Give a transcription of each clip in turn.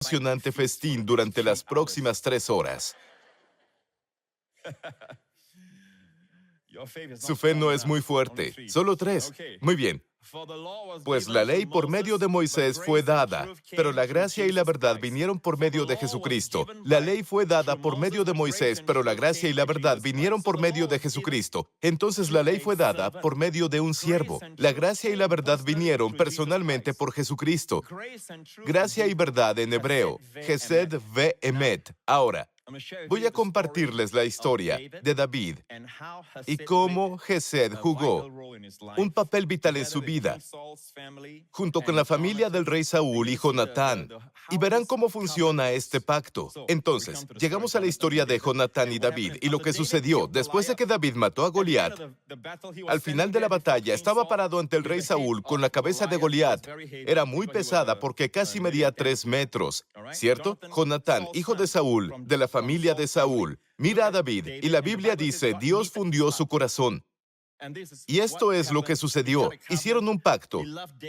Emocionante festín durante las próximas 3 horas. Su fe no es muy fuerte. Solo 3. Muy bien. Pues la ley por medio de Moisés fue dada, pero la gracia y la verdad vinieron por medio de Jesucristo. La ley fue dada por medio de Moisés, pero la gracia y la verdad vinieron por medio de Jesucristo. Entonces la ley fue dada por medio de un siervo. La gracia y la verdad vinieron personalmente por Jesucristo. Gracia y verdad en hebreo, Hesed ve emet. Ahora, voy a compartirles la historia de David y cómo Hesed jugó un papel vital en su vida, junto con la familia del rey Saúl y Jonatán. Y verán cómo funciona este pacto. Entonces, llegamos a la historia de Jonatán y David y lo que sucedió después de que David mató a Goliat. Al final de la batalla, estaba parado ante el rey Saúl con la cabeza de Goliat. Era muy pesada porque casi medía 3 metros, ¿cierto? Jonatán, hijo de Saúl, de la familia de Saúl, mira a David y la Biblia dice, Dios fundió su corazón. Y esto es lo que sucedió. Hicieron un pacto,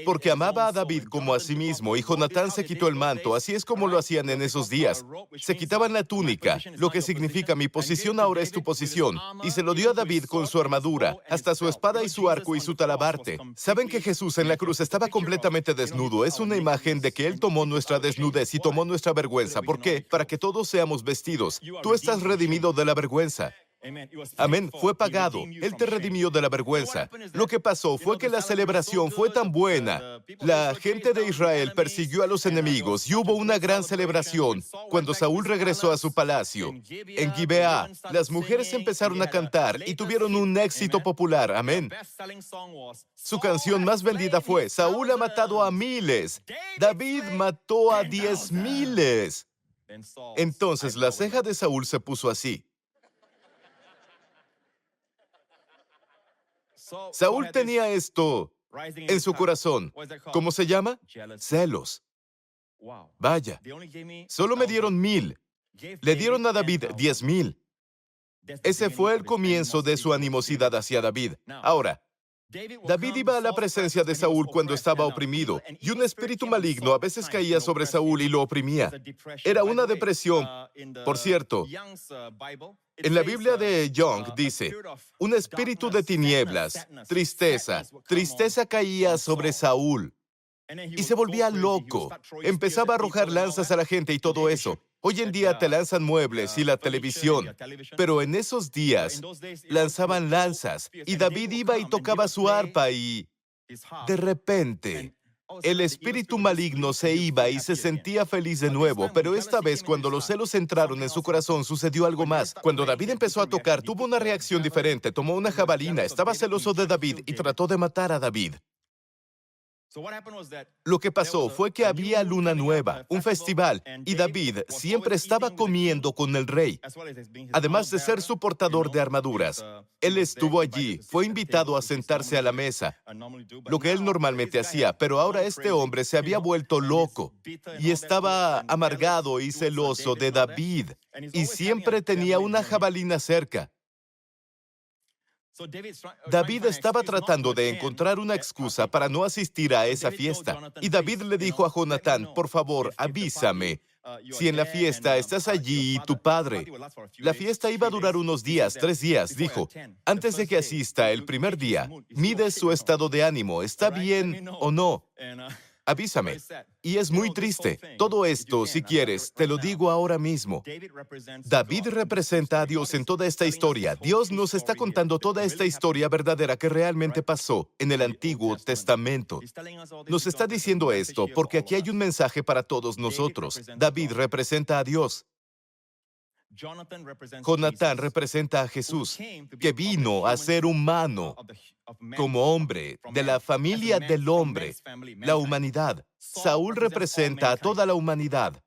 porque amaba a David como a sí mismo, y Jonatán se quitó el manto. Así es como lo hacían en esos días. Se quitaban la túnica, lo que significa mi posición ahora es tu posición, y se lo dio a David con su armadura, hasta su espada y su arco y su talabarte. ¿Saben que Jesús en la cruz estaba completamente desnudo? Es una imagen de que Él tomó nuestra desnudez y tomó nuestra vergüenza. ¿Por qué? Para que todos seamos vestidos. Tú estás redimido de la vergüenza. Amén, fue pagado. Él te redimió de la vergüenza. Lo que pasó fue que la celebración fue tan buena. La gente de Israel persiguió a los enemigos y hubo una gran celebración. Cuando Saúl regresó a su palacio, en Gibeá, las mujeres empezaron a cantar y tuvieron un éxito popular. Amén. Su canción más vendida fue, Saúl ha matado a miles, David mató a 10,000. Entonces la ceja de Saúl se puso así. Saúl tenía esto en su corazón. ¿Cómo se llama? Celos. Vaya, solo me dieron 1,000. Le dieron a David 10,000. Ese fue el comienzo de su animosidad hacia David. Ahora, David iba a la presencia de Saúl cuando estaba oprimido, y un espíritu maligno a veces caía sobre Saúl y lo oprimía. Era una depresión. Por cierto, en la Biblia de Young dice, un espíritu de tinieblas, tristeza, tristeza caía sobre Saúl y se volvía loco. Empezaba a arrojar lanzas a la gente y todo eso. Hoy en día te lanzan muebles y la televisión, pero en esos días lanzaban lanzas y David iba y tocaba su arpa y de repente el espíritu maligno se iba y se sentía feliz de nuevo, pero esta vez cuando los celos entraron en su corazón sucedió algo más. Cuando David empezó a tocar, tuvo una reacción diferente, tomó una jabalina, estaba celoso de David y trató de matar a David. Lo que pasó fue que había luna nueva, un festival, y David siempre estaba comiendo con el rey. Además de ser su portador de armaduras, él estuvo allí, fue invitado a sentarse a la mesa, lo que él normalmente hacía, pero ahora este hombre se había vuelto loco y estaba amargado y celoso de David, y siempre tenía una jabalina cerca. David estaba tratando de encontrar una excusa para no asistir a esa fiesta. Y David le dijo a Jonatán, por favor, avísame si en la fiesta estás allí y tu padre. La fiesta iba a durar unos días, 3 días, dijo. Antes de que asista el primer día, mide su estado de ánimo, ¿está bien o no? Avísame. Y es muy triste. Todo esto, si quieres, te lo digo ahora mismo. David representa a Dios en toda esta historia. Dios nos está contando toda esta historia verdadera que realmente pasó en el Antiguo Testamento. Nos está diciendo esto porque aquí hay un mensaje para todos nosotros. David representa a Dios. Jonatán representa a Jesús, que vino a ser humano, como hombre, de la familia del hombre, la humanidad. Saúl representa a toda la humanidad.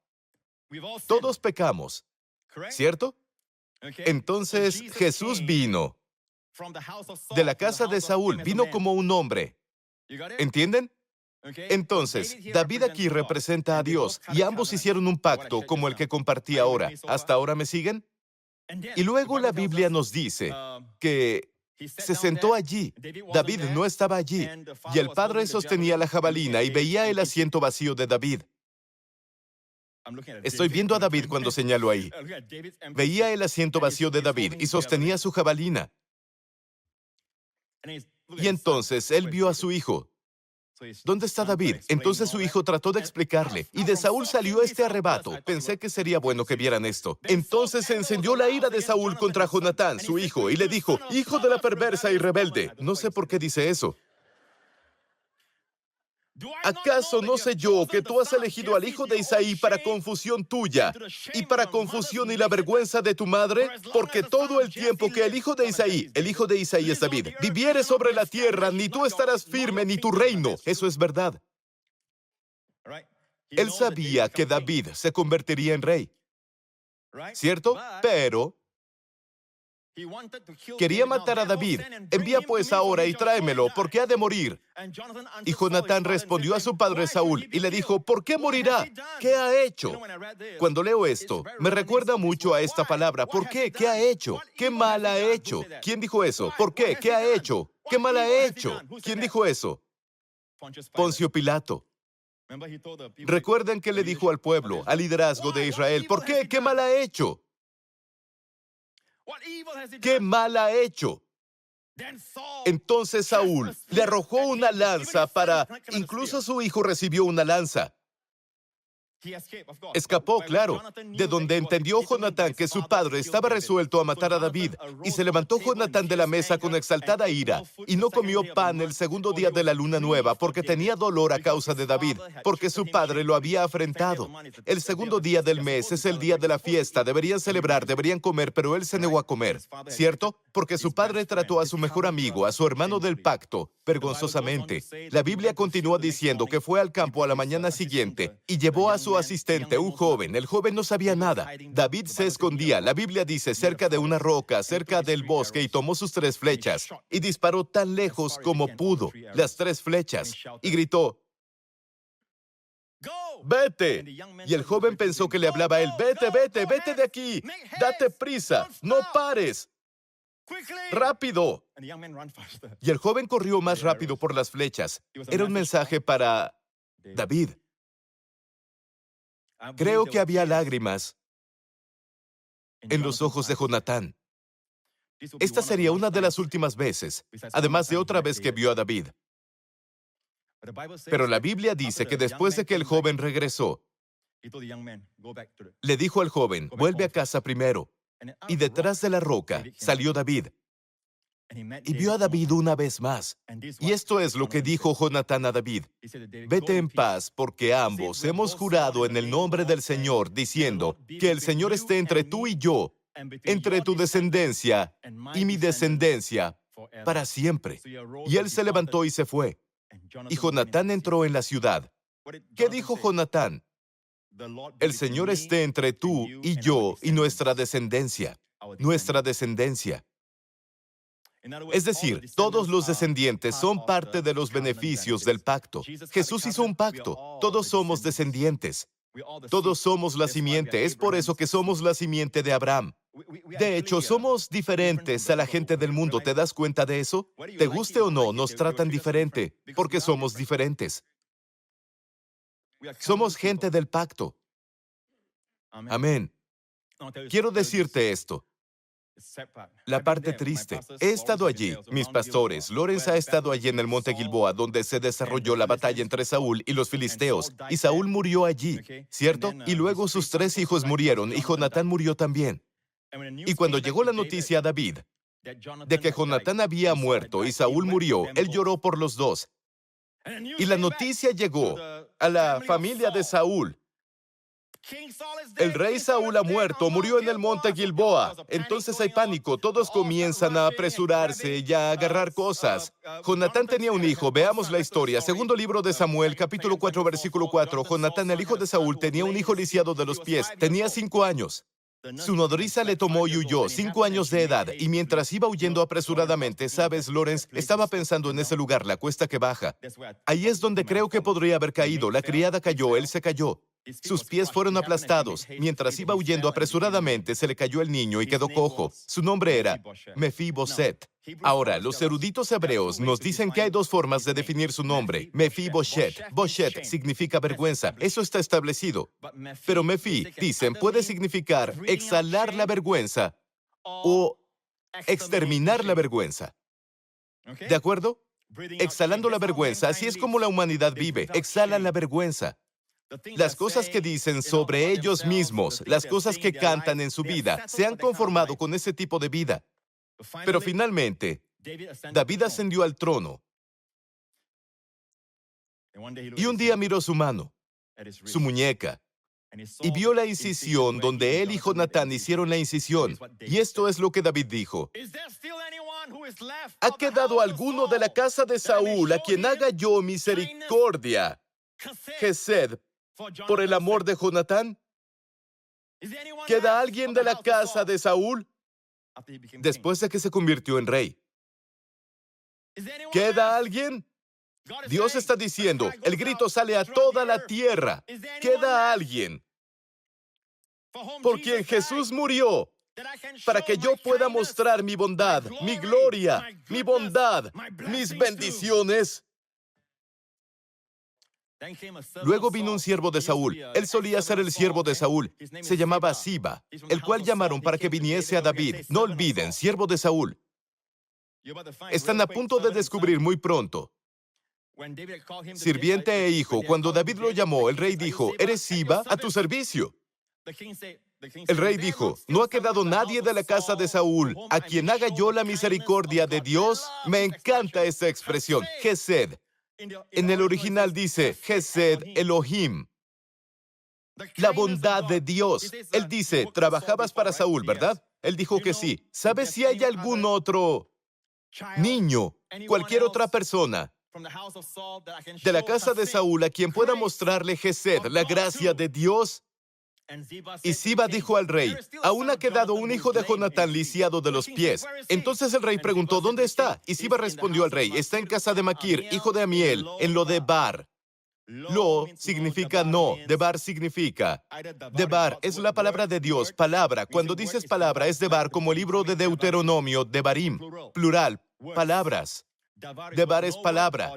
Todos pecamos, ¿cierto? Entonces Jesús vino de la casa de Saúl, vino como un hombre. ¿Entienden? Entonces, David aquí representa a Dios y ambos hicieron un pacto como el que compartí ahora. ¿Hasta ahora me siguen? Y luego la Biblia nos dice que se sentó allí. David no estaba allí y el padre sostenía la jabalina y veía el asiento vacío de David. Estoy viendo a David cuando señalo ahí. Veía el asiento vacío de David y sostenía su jabalina. Y entonces él vio a su hijo. ¿Dónde está David? Entonces su hijo trató de explicarle. Y de Saúl salió este arrebato. Pensé que sería bueno que vieran esto. Entonces se encendió la ira de Saúl contra Jonatán, su hijo, y le dijo, hijo de la perversa y rebelde. No sé por qué dice eso. ¿Acaso no sé yo que tú has elegido al hijo de Isaí para confusión tuya y para confusión y la vergüenza de tu madre? Porque todo el tiempo que el hijo de Isaí es David, viviere sobre la tierra, ni tú estarás firme, ni tu reino. Eso es verdad. Él sabía que David se convertiría en rey, ¿cierto? Pero quería matar a David. Envía pues ahora y tráemelo, porque ha de morir. Y Jonatán respondió a su padre Saúl y le dijo, ¿por qué morirá? ¿Qué ha hecho? Cuando leo esto, me recuerda mucho a esta palabra. ¿Por qué? ¿Qué ha hecho? ¿Qué mal ha hecho? ¿Quién dijo eso? ¿Por qué? ¿Qué ha hecho? ¿Qué mal ha hecho? ¿Quién dijo eso? Poncio Pilato. Recuerden que le dijo al pueblo, al liderazgo de Israel, ¿por qué? ¿Qué mal ha hecho? ¿Qué mal ha hecho? Entonces Saúl le arrojó una lanza incluso su hijo recibió una lanza. Escapó, claro, de donde entendió Jonatán que su padre estaba resuelto a matar a David. Y se levantó Jonatán de la mesa con exaltada ira, y no comió pan el segundo día de la luna nueva, porque tenía dolor a causa de David, porque su padre lo había afrentado. El segundo día del mes es el día de la fiesta, deberían celebrar, deberían comer, pero él se negó a comer, ¿cierto? Porque su padre trató a su mejor amigo, a su hermano del pacto, vergonzosamente. La Biblia continúa diciendo que fue al campo a la mañana siguiente y llevó a su asistente, un joven. El joven no sabía nada. David se escondía, la Biblia dice, cerca de una roca, cerca del bosque, y tomó sus 3 flechas y disparó tan lejos como pudo, las 3 flechas, y gritó, ¡vete! Y el joven pensó que le hablaba a él, ¡vete, vete, vete de aquí! ¡Date prisa! ¡No pares! ¡Rápido! Y el joven corrió más rápido por las flechas. Era un mensaje para David. Creo que había lágrimas en los ojos de Jonatán. Esta sería una de las últimas veces, además de otra vez que vio a David. Pero la Biblia dice que después de que el joven regresó, le dijo al joven, vuelve a casa primero. Y detrás de la roca salió David. Y vio a David una vez más. Y esto es lo que dijo Jonatán a David. Vete en paz, porque ambos hemos jurado en el nombre del Señor, diciendo que el Señor esté entre tú y yo, entre tu descendencia y mi descendencia, para siempre. Y él se levantó y se fue. Y Jonatán entró en la ciudad. ¿Qué dijo Jonatán? El Señor esté entre tú y yo y nuestra descendencia. Nuestra descendencia. Es decir, todos los descendientes son parte de los beneficios del pacto. Jesús hizo un pacto. Todos somos descendientes. Todos somos la simiente. Es por eso que somos la simiente de Abraham. De hecho, somos diferentes a la gente del mundo. ¿Te das cuenta de eso? Te guste o no, nos tratan diferente, porque somos diferentes. Somos gente del pacto. Amén. Quiero decirte esto. La parte triste. He estado allí. Mis pastores, Lawrence ha estado allí en el monte Gilboa, donde se desarrolló la batalla entre Saúl y los filisteos. Y Saúl murió allí, ¿cierto? Y luego sus 3 hijos murieron, y Jonatán murió también. Y cuando llegó la noticia a David de que Jonatán había muerto y Saúl murió, él lloró por los dos. Y la noticia llegó a la familia de Saúl. El rey Saúl ha muerto, murió en el monte Gilboa. Entonces hay pánico, todos comienzan a apresurarse y a agarrar cosas. Jonatán tenía un hijo, veamos la historia. Segundo libro de Samuel, capítulo 4, versículo 4. Jonatán, el hijo de Saúl, tenía un hijo lisiado de los pies. Tenía 5 años. Su nodriza le tomó y huyó, 5 años de edad, y mientras iba huyendo apresuradamente, ¿sabes, Lawrence? Estaba pensando en ese lugar, la cuesta que baja. Ahí es donde creo que podría haber caído. La criada cayó, él se cayó. Sus pies fueron aplastados. Mientras iba huyendo apresuradamente, se le cayó el niño y quedó cojo. Su nombre era Mefiboset. Ahora, los eruditos hebreos nos dicen que hay dos formas de definir su nombre. Mefiboshet. Boshet significa vergüenza. Eso está establecido. Pero Mefi, dicen, puede significar exhalar la vergüenza o exterminar la vergüenza. ¿De acuerdo? Exhalando la vergüenza, así es como la humanidad vive. Exhalan la vergüenza. Las cosas que dicen sobre ellos mismos, las cosas que cantan en su vida, se han conformado con ese tipo de vida. Pero finalmente, David ascendió al trono y un día miró su mano, su muñeca, y vio la incisión donde él y Jonatán hicieron la incisión. Y esto es lo que David dijo: ¿ha quedado alguno de la casa de Saúl a quien haga yo misericordia, Gesed, por el amor de Jonatán? ¿Queda alguien de la casa de Saúl? Después de que se convirtió en rey. ¿Queda alguien? Dios está diciendo, el grito sale a toda la tierra. ¿Queda alguien por quien Jesús murió para que yo pueda mostrar mi bondad, mi gloria, mi bondad, mis bendiciones? Luego vino un siervo de Saúl. Él solía ser el siervo de Saúl. Se llamaba Siba, el cual llamaron para que viniese a David. No olviden, siervo de Saúl. Están a punto de descubrir muy pronto. Sirviente e hijo, cuando David lo llamó, el rey dijo, ¿eres Siba? A tu servicio. El rey dijo, ¿no ha quedado nadie de la casa de Saúl a quien haga yo la misericordia de Dios? Me encanta esta expresión, Gesed. En el original dice, Gesed Elohim. La bondad de Dios. Él dice, trabajabas para Saúl, ¿verdad? Él dijo que sí. ¿Sabes si hay algún otro niño, cualquier otra persona de la casa de Saúl a quien pueda mostrarle Gesed, la gracia de Dios? Y Siba dijo al rey, aún ha quedado un hijo de Jonatán lisiado de los pies. Entonces el rey preguntó, ¿dónde está? Y Siba respondió al rey, está en casa de Maquir, hijo de Amiel, en Lo-debar. Lo significa no, Debar significa. Debar es la palabra de Dios, palabra. Cuando dices palabra es Debar, como el libro de Deuteronomio, Devarim, plural, palabras. Debar es palabra,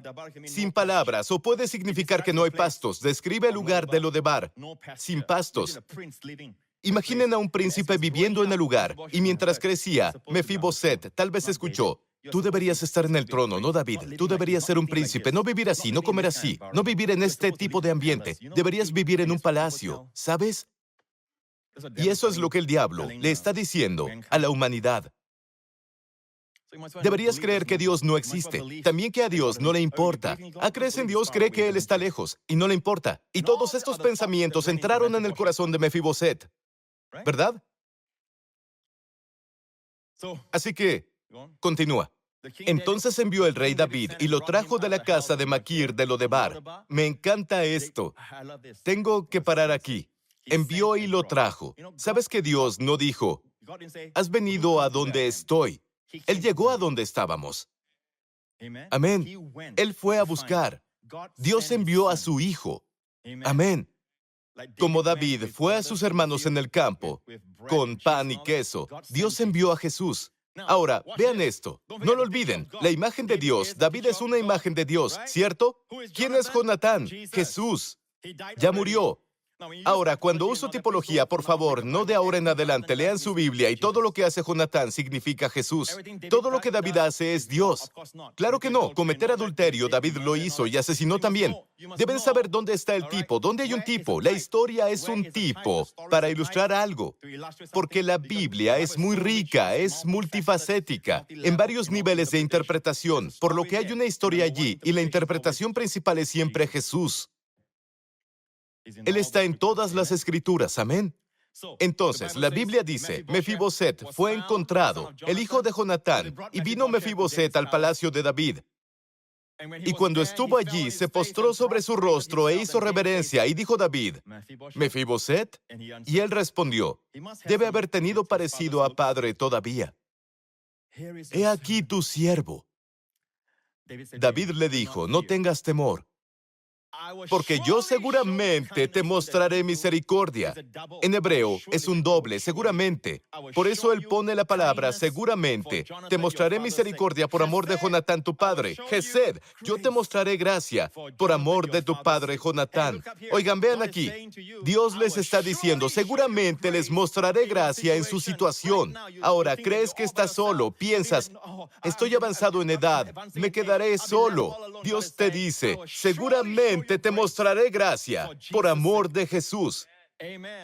sin palabras, o puede significar que no hay pastos. Describe el lugar de Lo-debar, sin pastos. Imaginen a un príncipe viviendo en el lugar, y mientras crecía, Mefiboset tal vez escuchó, tú deberías estar en el trono, no David. Tú deberías ser un príncipe, no vivir así, no comer así, no vivir en este tipo de ambiente. Deberías vivir en un palacio, ¿sabes? Y eso es lo que el diablo le está diciendo a la humanidad. Deberías creer que Dios no existe, también que a Dios no le importa. ¿Crees en Dios? Cree que Él está lejos y no le importa. Y todos estos pensamientos entraron en el corazón de Mefiboset, ¿verdad? Así que, continúa. Entonces envió el rey David y lo trajo de la casa de Maquir de Lo-debar. Me encanta esto. Tengo que parar aquí. Envió y lo trajo. ¿Sabes que Dios no dijo, has venido a donde estoy? Él llegó a donde estábamos. Amén. Él fue a buscar. Dios envió a su hijo. Amén. Como David fue a sus hermanos en el campo con pan y queso, Dios envió a Jesús. Ahora, vean esto. No lo olviden. La imagen de Dios. David es una imagen de Dios, ¿cierto? ¿Quién es Jonatán? Jesús. Ya murió. Ahora, cuando uso tipología, por favor, no de ahora en adelante, lean su Biblia y todo lo que hace Jonatán significa Jesús. Todo lo que David hace es Dios. Claro que no, cometer adulterio, David lo hizo y asesinó también. Deben saber dónde está el tipo, dónde hay un tipo. La historia es un tipo para ilustrar algo. Porque la Biblia es muy rica, es multifacética, en varios niveles de interpretación, por lo que hay una historia allí y la interpretación principal es siempre Jesús. Él está en todas las escrituras, amén. Entonces, la Biblia dice, Mefiboset fue encontrado, el hijo de Jonatán, y vino Mefiboset al palacio de David. Y cuando estuvo allí, se postró sobre su rostro e hizo reverencia, y dijo David, ¿Mefiboset? Y él respondió, debe haber tenido parecido a padre todavía. He aquí tu siervo. David le dijo, no tengas temor. porque yo seguramente te mostraré misericordia. En hebreo es un doble, seguramente. Por eso él pone la palabra seguramente. Te mostraré misericordia por amor de Jonatán tu padre. Gesed, yo te mostraré gracia por amor de tu padre Jonatán. Oigan, vean aquí. Dios les está diciendo, seguramente les mostraré gracia en su situación. Ahora, ¿crees que estás solo? Piensas, estoy avanzado en edad, me quedaré solo. Dios te dice, seguramente te mostraré gracia por amor de Jesús.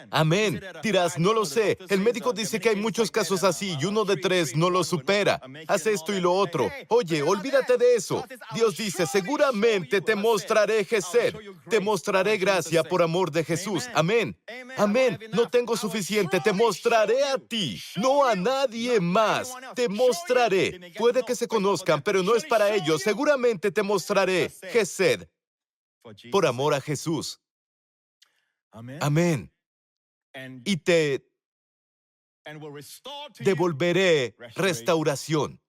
Amén. Dirás, no lo sé. El médico dice que hay muchos casos así y 1 de 3 no lo supera. Haz esto y lo otro. Oye, olvídate de eso. Dios dice, seguramente te mostraré Gesed. Te mostraré gracia por amor de Jesús. Amén. Amén. No tengo suficiente. Te mostraré a ti, no a nadie más. Te mostraré. Puede que se conozcan, pero no es para ellos. Seguramente te mostraré Gesed por amor a Jesús. Amén. Y te devolveré restauración.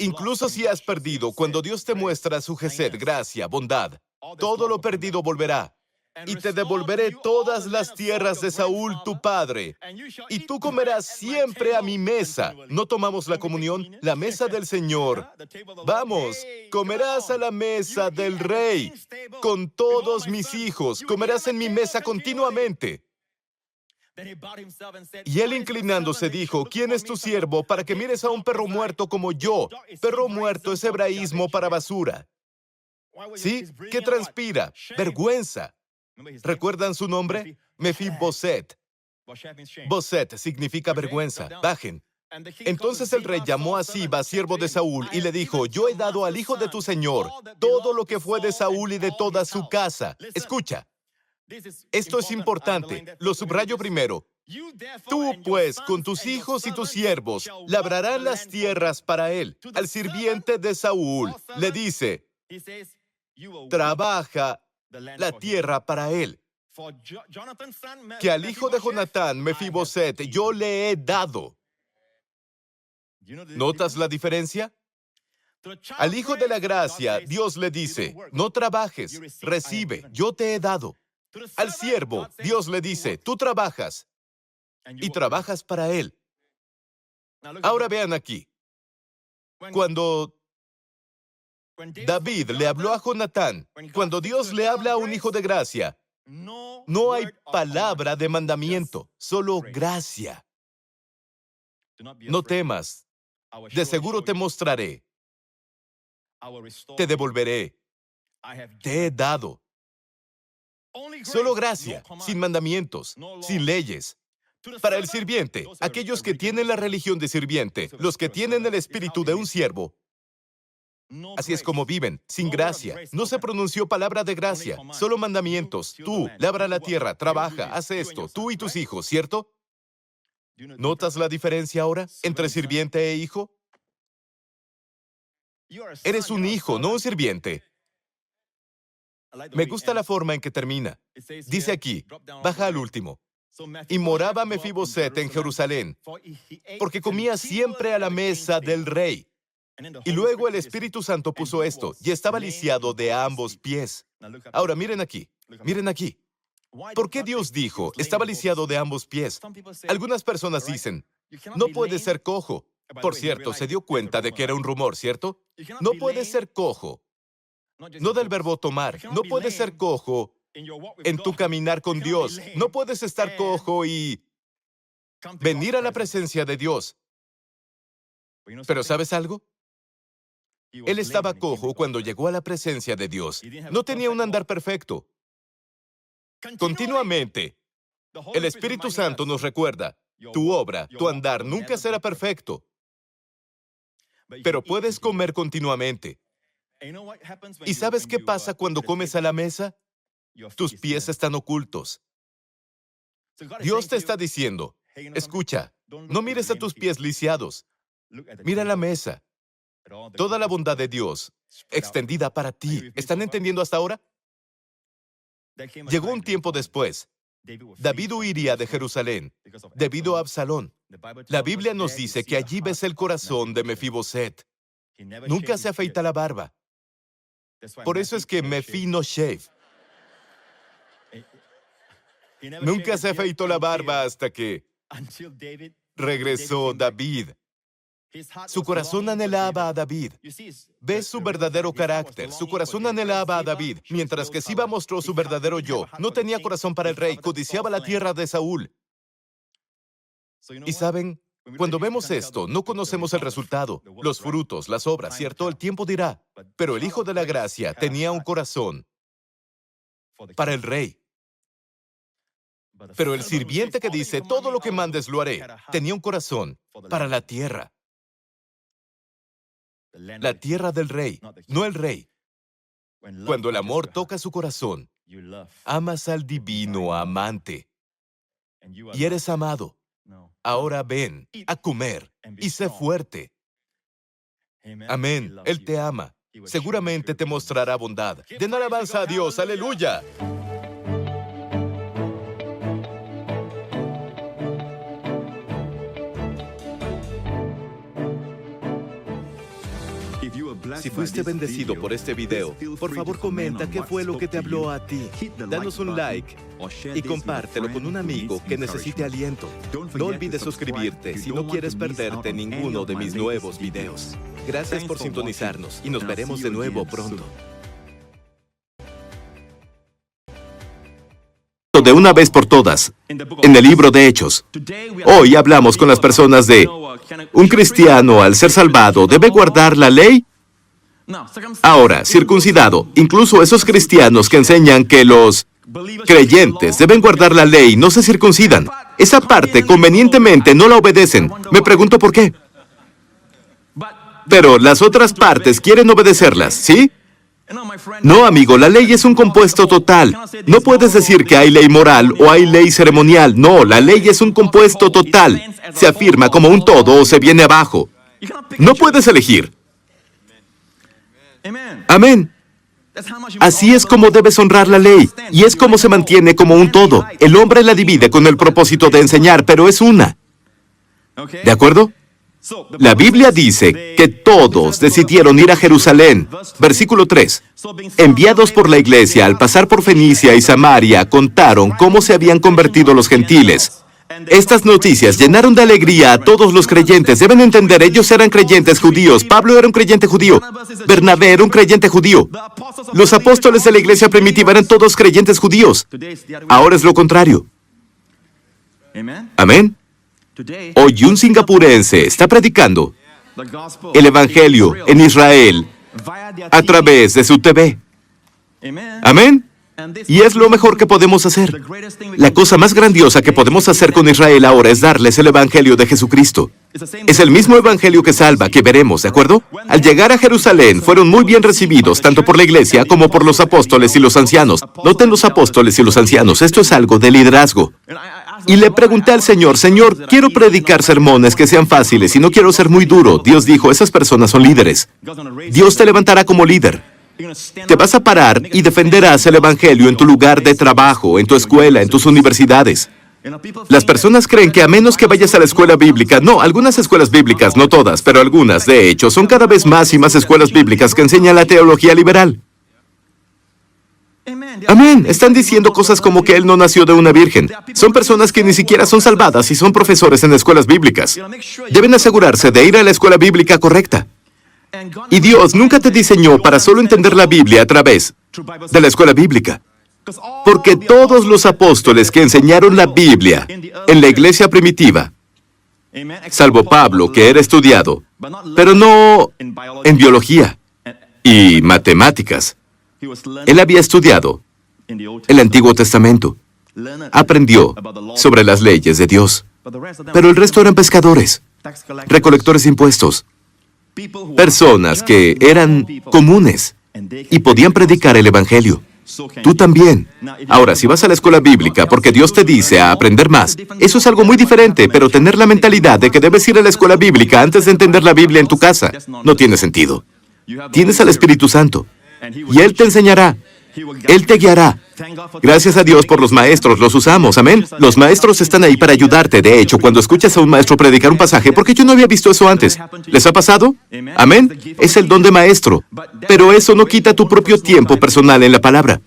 Incluso si has perdido, cuando Dios te muestra su gesed, gracia, bondad, todo lo perdido volverá. Y te devolveré todas las tierras de Saúl, tu padre. Y tú comerás siempre a mi mesa. ¿No tomamos la comunión? La mesa del Señor. Vamos, comerás a la mesa del Rey. Con todos mis hijos, comerás en mi mesa continuamente. Y él inclinándose dijo, ¿quién es tu siervo para que mires a un perro muerto como yo? Perro muerto es hebraísmo para basura. ¿Sí? ¿Qué transpira? Vergüenza. ¿Recuerdan su nombre? Mefiboset. Boset significa vergüenza. Bajen. Entonces el rey llamó a Siba, siervo de Saúl, y le dijo, yo he dado al hijo de tu señor todo lo que fue de Saúl y de toda su casa. Escucha. Esto es importante. Lo subrayo primero. Tú, pues, con tus hijos y tus siervos, labrarán las tierras para él. Al sirviente de Saúl le dice, trabaja la tierra para él. Que al hijo de Jonatán, Mefiboset, yo le he dado. ¿Notas la diferencia? Al hijo de la gracia, Dios le dice, no trabajes, recibe, yo te he dado. Al siervo, Dios le dice, tú trabajas y trabajas para él. Ahora vean aquí. Cuando David le habló a Jonatán, cuando Dios le habla a un hijo de gracia, no hay palabra de mandamiento, solo gracia. No temas, de seguro te mostraré, te devolveré, te he dado. Solo gracia, sin mandamientos, sin leyes. Para el sirviente, aquellos que tienen la religión de sirviente, los que tienen el espíritu de un siervo, así es como viven, sin gracia. No se pronunció palabra de gracia, solo mandamientos. Tú, labra la tierra, trabaja, haz esto, tú y tus hijos, ¿cierto? ¿Notas la diferencia ahora entre sirviente e hijo? Eres un hijo, no un sirviente. Me gusta la forma en que termina. Dice aquí, baja al último. Y moraba Mefiboset en Jerusalén, porque comía siempre a la mesa del rey. Y luego el Espíritu Santo puso esto, y estaba lisiado de ambos pies. Ahora, miren aquí, miren aquí. ¿Por qué Dios dijo, estaba lisiado de ambos pies? Algunas personas dicen, no puede ser cojo. Por cierto, se dio cuenta de que era un rumor, ¿cierto? No puede ser cojo. No del verbo tomar. No puedes ser cojo en tu caminar con Dios. No puedes estar cojo y venir a la presencia de Dios. Pero ¿sabes algo? Él estaba cojo cuando llegó a la presencia de Dios. No tenía un andar perfecto. Continuamente, el Espíritu Santo nos recuerda, tu obra, tu andar nunca será perfecto. Pero puedes comer continuamente. ¿Y sabes qué pasa cuando comes a la mesa? Tus pies están ocultos. Dios te está diciendo, escucha, no mires a tus pies lisiados. Mira la mesa. Toda la bondad de Dios extendida para ti. ¿Están entendiendo hasta ahora? Llegó un tiempo después. David huiría de Jerusalén debido a Absalón. La Biblia nos dice que allí ves el corazón de Mefiboset. Nunca se afeita la barba. Por eso es que Mefi no shave. Nunca se afeitó la barba hasta que regresó David. Su corazón anhelaba a David. ¿Ves su verdadero carácter? Su corazón anhelaba a David, mientras que Siba mostró su verdadero yo. No tenía corazón para el rey, codiciaba la tierra de Saúl. Y saben, cuando vemos esto, no conocemos el resultado, los frutos, las obras, ¿cierto? El tiempo dirá. Pero el Hijo de la Gracia tenía un corazón para el rey. Pero el sirviente que dice, todo lo que mandes lo haré, tenía un corazón para la tierra. La tierra del rey, no el rey. Cuando el amor toca su corazón, amas al divino amante. Y eres amado. Ahora ven a comer y sé fuerte. Amén. Él te ama. Seguramente te mostrará bondad. Den alabanza a Dios. ¡Aleluya! Si fuiste bendecido por este video, por favor comenta qué fue lo que te habló a ti. Danos un like y compártelo con un amigo que necesite aliento. No olvides suscribirte si no quieres perderte ninguno de mis nuevos videos. Gracias por sintonizarnos y nos veremos de nuevo pronto. De una vez por todas, en el libro de Hechos. Hoy hablamos con las personas de un cristiano al ser salvado debe guardar la ley. Ahora, circuncidado, incluso esos cristianos que enseñan que los creyentes deben guardar la ley no se circuncidan. Esa parte convenientemente no la obedecen. Me pregunto por qué. Pero las otras partes quieren obedecerlas, ¿sí? No, amigo, la ley es un compuesto total. No puedes decir que hay ley moral o hay ley ceremonial. No, la ley es un compuesto total. Se afirma como un todo o se viene abajo. No puedes elegir. Amén. Así es como debes honrar la ley, y es como se mantiene como un todo. El hombre la divide con el propósito de enseñar, pero es una. ¿De acuerdo? La Biblia dice que todos decidieron ir a Jerusalén. Versículo 3. Enviados por la iglesia, al pasar por Fenicia y Samaria, contaron cómo se habían convertido los gentiles. Estas noticias llenaron de alegría a todos los creyentes. Deben entender, ellos eran creyentes judíos. Pablo era un creyente judío. Bernabé era un creyente judío. Los apóstoles de la iglesia primitiva eran todos creyentes judíos. Ahora es lo contrario. Amén. Hoy un singapurense está predicando el Evangelio en Israel a través de su TV. Amén. Y es lo mejor que podemos hacer. La cosa más grandiosa que podemos hacer con Israel ahora es darles el Evangelio de Jesucristo. Es el mismo Evangelio que salva, que veremos, ¿de acuerdo? Al llegar a Jerusalén, fueron muy bien recibidos, tanto por la iglesia como por los apóstoles y los ancianos. Noten los apóstoles y los ancianos, esto es algo de liderazgo. Y le pregunté al Señor, Señor, quiero predicar sermones que sean fáciles y no quiero ser muy duro. Dios dijo, esas personas son líderes. Dios te levantará como líder. Te vas a parar y defenderás el Evangelio en tu lugar de trabajo, en tu escuela, en tus universidades. Las personas creen que a menos que vayas a la escuela bíblica, no, algunas escuelas bíblicas, no todas, pero algunas, de hecho, son cada vez más y más escuelas bíblicas que enseñan la teología liberal. Amén. Están diciendo cosas como que él no nació de una virgen. Son personas que ni siquiera son salvadas y son profesores en escuelas bíblicas. Deben asegurarse de ir a la escuela bíblica correcta. Y Dios nunca te diseñó para solo entender la Biblia a través de la escuela bíblica. Porque todos los apóstoles que enseñaron la Biblia en la iglesia primitiva, salvo Pablo, que era estudiado, pero no en biología y matemáticas. Él había estudiado el Antiguo Testamento. Aprendió sobre las leyes de Dios. Pero el resto eran pescadores, recolectores de impuestos. Personas que eran comunes y podían predicar el Evangelio. Tú también. Ahora, si vas a la escuela bíblica porque Dios te dice a aprender más, eso es algo muy diferente, pero tener la mentalidad de que debes ir a la escuela bíblica antes de entender la Biblia en tu casa, no tiene sentido. Tienes al Espíritu Santo, y Él te enseñará. Él te guiará. Gracias a Dios por los maestros, los usamos, amén. Los maestros están ahí para ayudarte. De hecho, cuando escuchas a un maestro predicar un pasaje, porque yo no había visto eso antes, ¿les ha pasado? Amén. Es el don de maestro. Pero eso no quita tu propio tiempo personal en la palabra.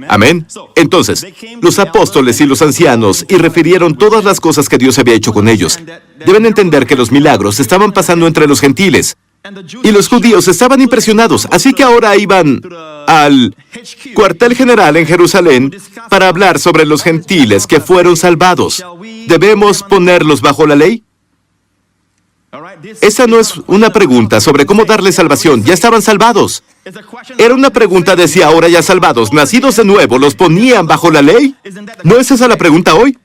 Amén. Entonces, los apóstoles y los ancianos y refirieron todas las cosas que Dios había hecho con ellos. Deben entender que los milagros estaban pasando entre los gentiles. Y los judíos estaban impresionados, así que ahora iban al cuartel general en Jerusalén para hablar sobre los gentiles que fueron salvados. ¿Debemos ponerlos bajo la ley? Esa no es una pregunta sobre cómo darles salvación. Ya estaban salvados. Era una pregunta de si ahora ya salvados, nacidos de nuevo, ¿los ponían bajo la ley? ¿No es esa la pregunta hoy?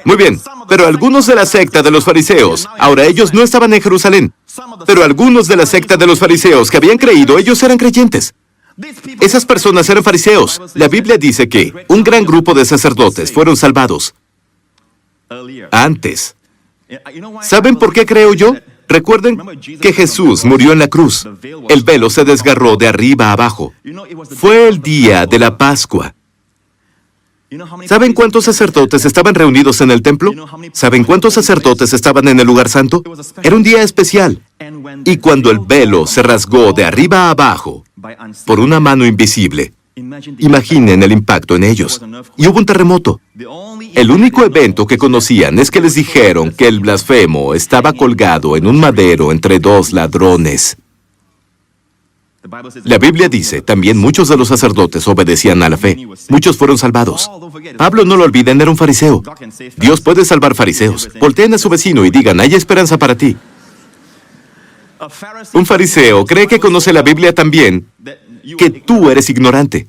Muy bien, pero algunos de la secta de los fariseos, ahora ellos no estaban en Jerusalén, pero algunos de la secta de los fariseos que habían creído, ellos eran creyentes. Esas personas eran fariseos. La Biblia dice que un gran grupo de sacerdotes fueron salvados antes. ¿Saben por qué creo yo? Recuerden que Jesús murió en la cruz. El velo se desgarró de arriba a abajo. Fue el día de la Pascua. ¿Saben cuántos sacerdotes estaban reunidos en el templo? ¿Saben cuántos sacerdotes estaban en el lugar santo? Era un día especial. Y cuando el velo se rasgó de arriba a abajo por una mano invisible, imaginen el impacto en ellos. Y hubo un terremoto. El único evento que conocían es que les dijeron que el blasfemo estaba colgado en un madero entre dos ladrones. La Biblia dice, también muchos de los sacerdotes obedecían a la fe. Muchos fueron salvados. Pablo, no lo olviden, era un fariseo. Dios puede salvar fariseos. Volteen a su vecino y digan, hay esperanza para ti. Un fariseo cree que conoce la Biblia tan bien que tú eres ignorante.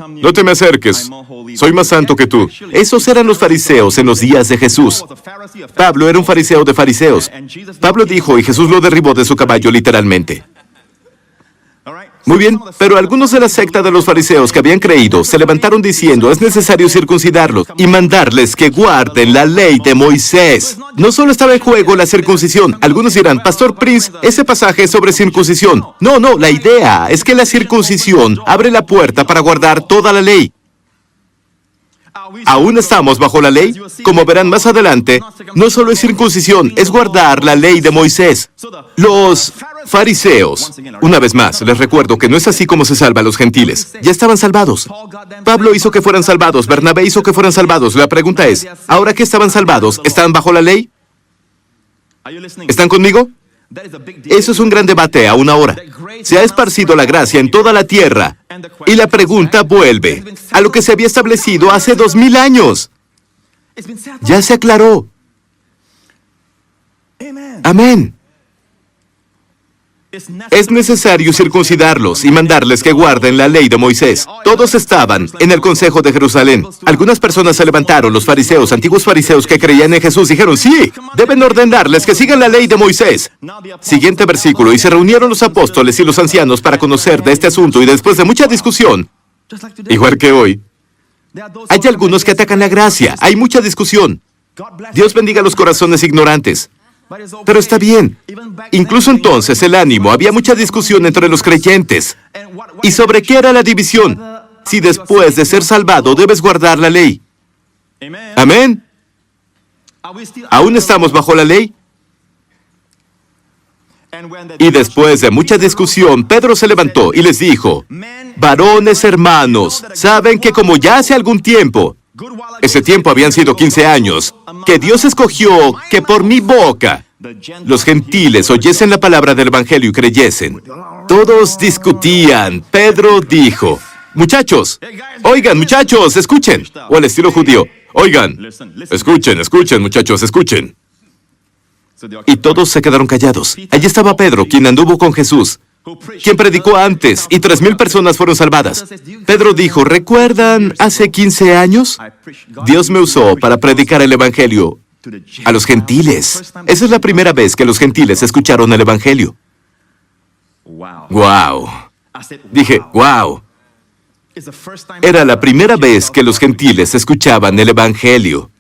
No te me acerques, soy más santo que tú. Esos eran los fariseos en los días de Jesús. Pablo era un fariseo de fariseos. Pablo dijo y Jesús lo derribó de su caballo literalmente. Muy bien, pero algunos de la secta de los fariseos que habían creído se levantaron diciendo, es necesario circuncidarlos y mandarles que guarden la ley de Moisés. No solo estaba en juego la circuncisión. Algunos dirán, Pastor Prince, ese pasaje es sobre circuncisión. No, la idea es que la circuncisión abre la puerta para guardar toda la ley. ¿Aún estamos bajo la ley? Como verán más adelante, no solo es circuncisión, es guardar la ley de Moisés. Los fariseos, una vez más, les recuerdo que no es así como se salva a los gentiles. Ya estaban salvados. Pablo hizo que fueran salvados, Bernabé hizo que fueran salvados. La pregunta es, ¿ahora que estaban salvados, están bajo la ley? ¿Están conmigo? Eso es un gran debate aún ahora. Se ha esparcido la gracia en toda la tierra. Y la pregunta vuelve a lo que se había establecido hace 2000 años. Ya se aclaró. Amén. Es necesario circuncidarlos y mandarles que guarden la ley de Moisés. Todos estaban en el Consejo de Jerusalén. Algunas personas se levantaron, los fariseos, antiguos fariseos que creían en Jesús, dijeron, sí, deben ordenarles que sigan la ley de Moisés. Siguiente versículo, y se reunieron los apóstoles y los ancianos para conocer de este asunto, y después de mucha discusión, igual que hoy, hay algunos que atacan la gracia, hay mucha discusión. Dios bendiga los corazones ignorantes. Pero está bien. Incluso entonces el ánimo, había mucha discusión entre los creyentes. ¿Y sobre qué era la división? Si después de ser salvado debes guardar la ley. Amén. ¿Aún estamos bajo la ley? Y después de mucha discusión, Pedro se levantó y les dijo, varones hermanos, saben que como ya hace algún tiempo, ese tiempo habían sido 15 años, que Dios escogió que por mi boca los gentiles oyesen la palabra del Evangelio y creyesen. Todos discutían. Pedro dijo, muchachos, oigan, muchachos, escuchen. O al estilo judío, oigan, escuchen, muchachos, escuchen. Y todos se quedaron callados. Allí estaba Pedro, quien anduvo con Jesús, quien predicó antes, y 3,000 personas fueron salvadas. Pedro dijo, ¿recuerdan hace 15 años? Dios me usó para predicar el Evangelio a los gentiles. Esa es la primera vez que los gentiles escucharon el Evangelio. ¡Wow! Dije, ¡wow! Era la primera vez que los gentiles escuchaban el Evangelio.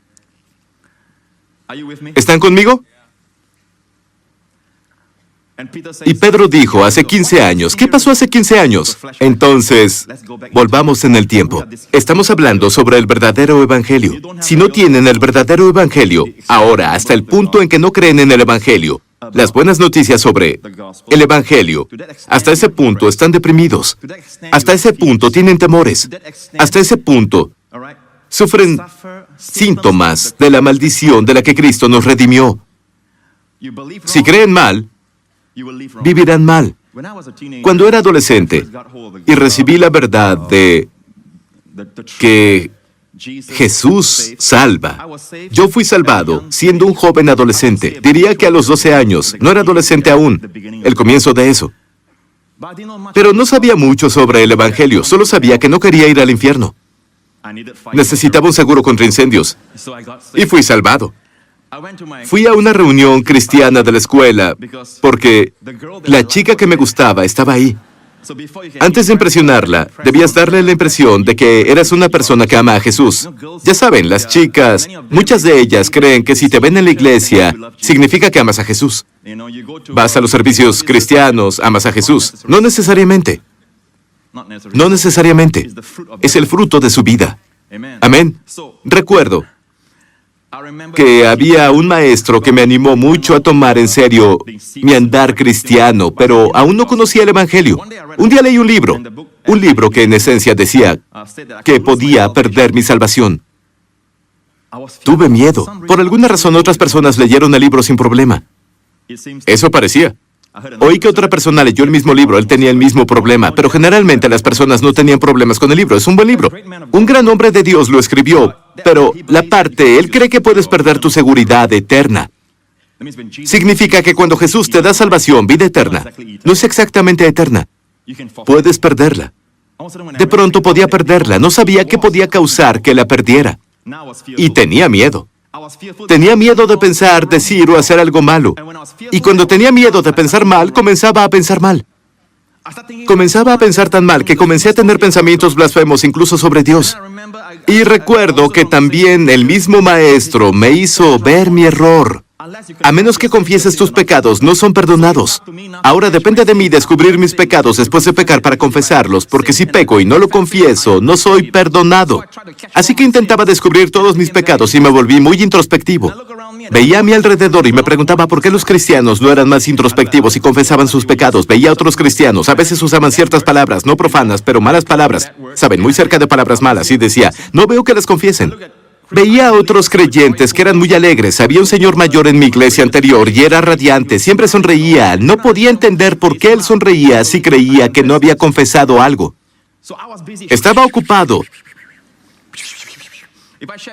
¿Están conmigo? Y Pedro dijo, hace 15 años, ¿qué pasó hace 15 años? Entonces, volvamos en el tiempo. Estamos hablando sobre el verdadero Evangelio. Si no tienen el verdadero Evangelio, ahora, hasta el punto en que no creen en el Evangelio, las buenas noticias sobre el Evangelio, hasta ese punto están deprimidos. Hasta ese punto tienen temores. Hasta ese punto sufren síntomas de la maldición de la que Cristo nos redimió. Si creen mal, vivirán mal. Cuando era adolescente y recibí la verdad de que Jesús salva, yo fui salvado siendo un joven adolescente. Diría que a los 12 años, no era adolescente aún, el comienzo de eso. Pero no sabía mucho sobre el Evangelio, solo sabía que no quería ir al infierno. Necesitaba un seguro contra incendios y fui salvado. Fui a una reunión cristiana de la escuela porque la chica que me gustaba estaba ahí. Antes de impresionarla, debías darle la impresión de que eras una persona que ama a Jesús. Ya saben, las chicas, muchas de ellas creen que si te ven en la iglesia, significa que amas a Jesús. Vas a los servicios cristianos, amas a Jesús. No necesariamente. No necesariamente. Es el fruto de su vida. Amén. Recuerdo que había un maestro que me animó mucho a tomar en serio mi andar cristiano, pero aún no conocía el Evangelio. Un día leí un libro que en esencia decía que podía perder mi salvación. Tuve miedo. Por alguna razón otras personas leyeron el libro sin problema. Eso parecía. Oí que otra persona leyó el mismo libro, él tenía el mismo problema, pero generalmente las personas no tenían problemas con el libro. Es un buen libro. Un gran hombre de Dios lo escribió, pero la parte, él cree que puedes perder tu seguridad eterna. Significa que cuando Jesús te da salvación, vida eterna, no es exactamente eterna. Puedes perderla. De pronto podía perderla, no sabía qué podía causar que la perdiera. Y tenía miedo. Tenía miedo de pensar, decir o hacer algo malo. Y cuando tenía miedo de pensar mal, comenzaba a pensar mal. Comenzaba a pensar tan mal que comencé a tener pensamientos blasfemos incluso sobre Dios. Y recuerdo que también el mismo maestro me hizo ver mi error. A menos que confieses tus pecados, no son perdonados. Ahora depende de mí descubrir mis pecados después de pecar para confesarlos, porque si peco y no lo confieso, no soy perdonado. Así que intentaba descubrir todos mis pecados y me volví muy introspectivo. Veía a mi alrededor y me preguntaba por qué los cristianos no eran más introspectivos y confesaban sus pecados. Veía a otros cristianos, a veces usaban ciertas palabras, no profanas, pero malas palabras. Saben, muy cerca de palabras malas, y decía, no veo que las confiesen. Veía a otros creyentes que eran muy alegres. Había un señor mayor en mi iglesia anterior y era radiante, siempre sonreía. No podía entender por qué él sonreía si creía que no había confesado algo. Estaba ocupado.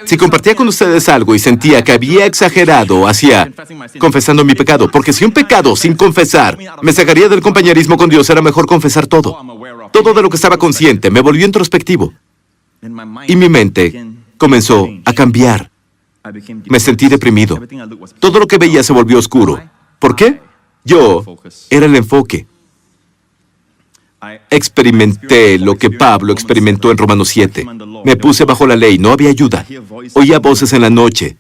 Si compartía con ustedes algo y sentía que había exagerado, hacía confesando mi pecado, porque si un pecado sin confesar me sacaría del compañerismo con Dios, era mejor confesar todo. Todo de lo que estaba consciente me volvió introspectivo. Y mi mente comenzó a cambiar. Me sentí deprimido. Todo lo que veía se volvió oscuro. ¿Por qué? Yo era el enfoque. Experimenté lo que Pablo experimentó en Romanos 7. Me puse bajo la ley, no había ayuda. Oía voces en la noche.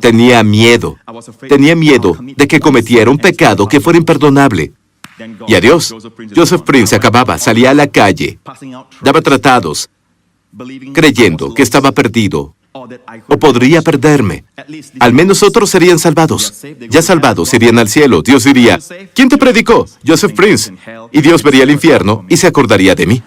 Tenía miedo. Tenía miedo de que cometiera un pecado que fuera imperdonable. Y adiós. Joseph Prince acababa, salía a la calle, daba tratados, creyendo que estaba perdido o podría perderme. Al menos otros serían salvados. Ya salvados irían al cielo. Dios diría, ¿quién te predicó? Joseph Prince. Y Dios vería el infierno y se acordaría de mí.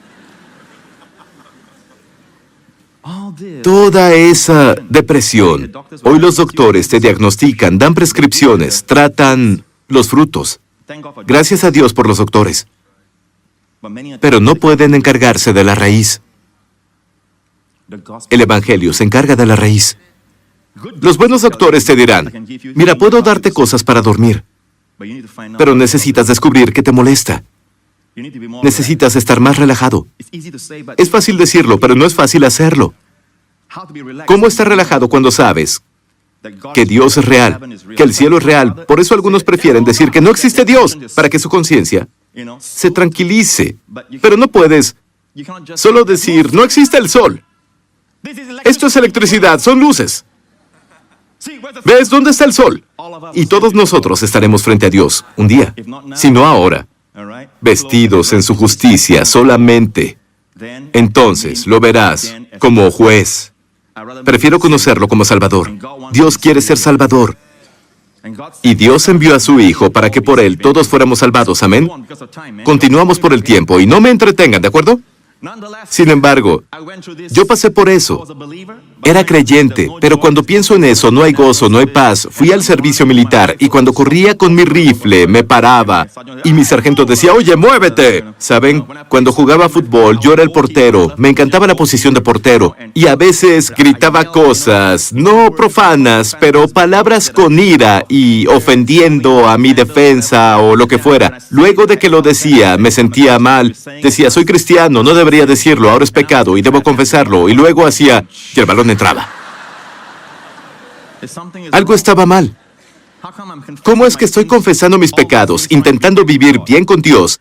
Toda esa depresión. Hoy los doctores te diagnostican, dan prescripciones, tratan los frutos. Gracias a Dios por los doctores. Pero no pueden encargarse de la raíz. El Evangelio se encarga de la raíz. Los buenos doctores te dirán, mira, puedo darte cosas para dormir, pero necesitas descubrir qué te molesta. Necesitas estar más relajado. Es fácil decirlo, pero no es fácil hacerlo. ¿Cómo estar relajado cuando sabes que Dios es real, que el cielo es real? Por eso algunos prefieren decir que no existe Dios, para que su conciencia se tranquilice. Pero no puedes solo decir, no existe el sol. Esto es electricidad, son luces. ¿Ves dónde está el sol? Y todos nosotros estaremos frente a Dios un día, si no ahora, vestidos en su justicia solamente. Entonces lo verás como juez. Prefiero conocerlo como Salvador. Dios quiere ser Salvador. Y Dios envió a su Hijo para que por Él todos fuéramos salvados. Amén. Continuamos por el tiempo y no me entretengan, ¿de acuerdo? Sin embargo, yo pasé por eso. Era creyente, pero cuando pienso en eso, no hay gozo, no hay paz. Fui al servicio militar y cuando corría con mi rifle, me paraba y mi sargento decía, oye, muévete. ¿Saben? Cuando jugaba fútbol, yo era el portero. Me encantaba la posición de portero y a veces gritaba cosas, no profanas, pero palabras con ira y ofendiendo a mi defensa o lo que fuera. Luego de que lo decía, me sentía mal. Decía, soy cristiano, no debería decirlo, ahora es pecado y debo confesarlo. Y luego hacía que el balón entraba. Algo estaba mal. ¿Cómo es que estoy confesando mis pecados, intentando vivir bien con Dios?